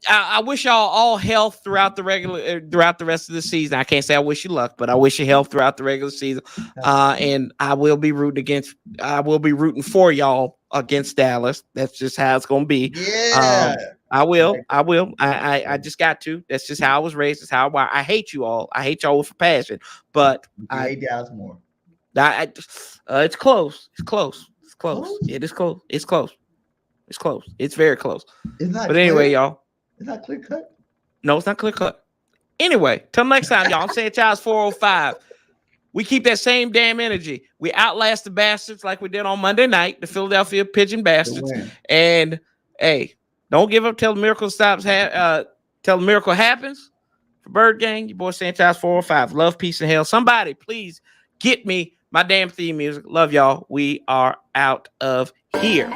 I wish y'all all health throughout the rest of the season. I can't say I wish you luck, but I wish you health throughout the regular season. And I will be rooting for y'all against Dallas. That's just how it's gonna be. Yeah. I will. I just got to. That's just how I was raised. That's how I hate you all. I hate y'all with a passion. But I hate Dallas more. It's close. It is close. It's close. It's very close. It's not. But anyway, y'all. It's not clear cut. No, it's not clear cut. Anyway, till next time, y'all. I'm saying Child's 405. We keep that same damn energy. We outlast the bastards like we did on Monday night, the Philadelphia Pigeon Bastards. And hey, don't give up till the miracle stops. Till the miracle happens. For Birdgang, your boy Sanchez 405. Love, peace, and hell. Somebody, please get me my damn theme music. Love y'all. We are out of here.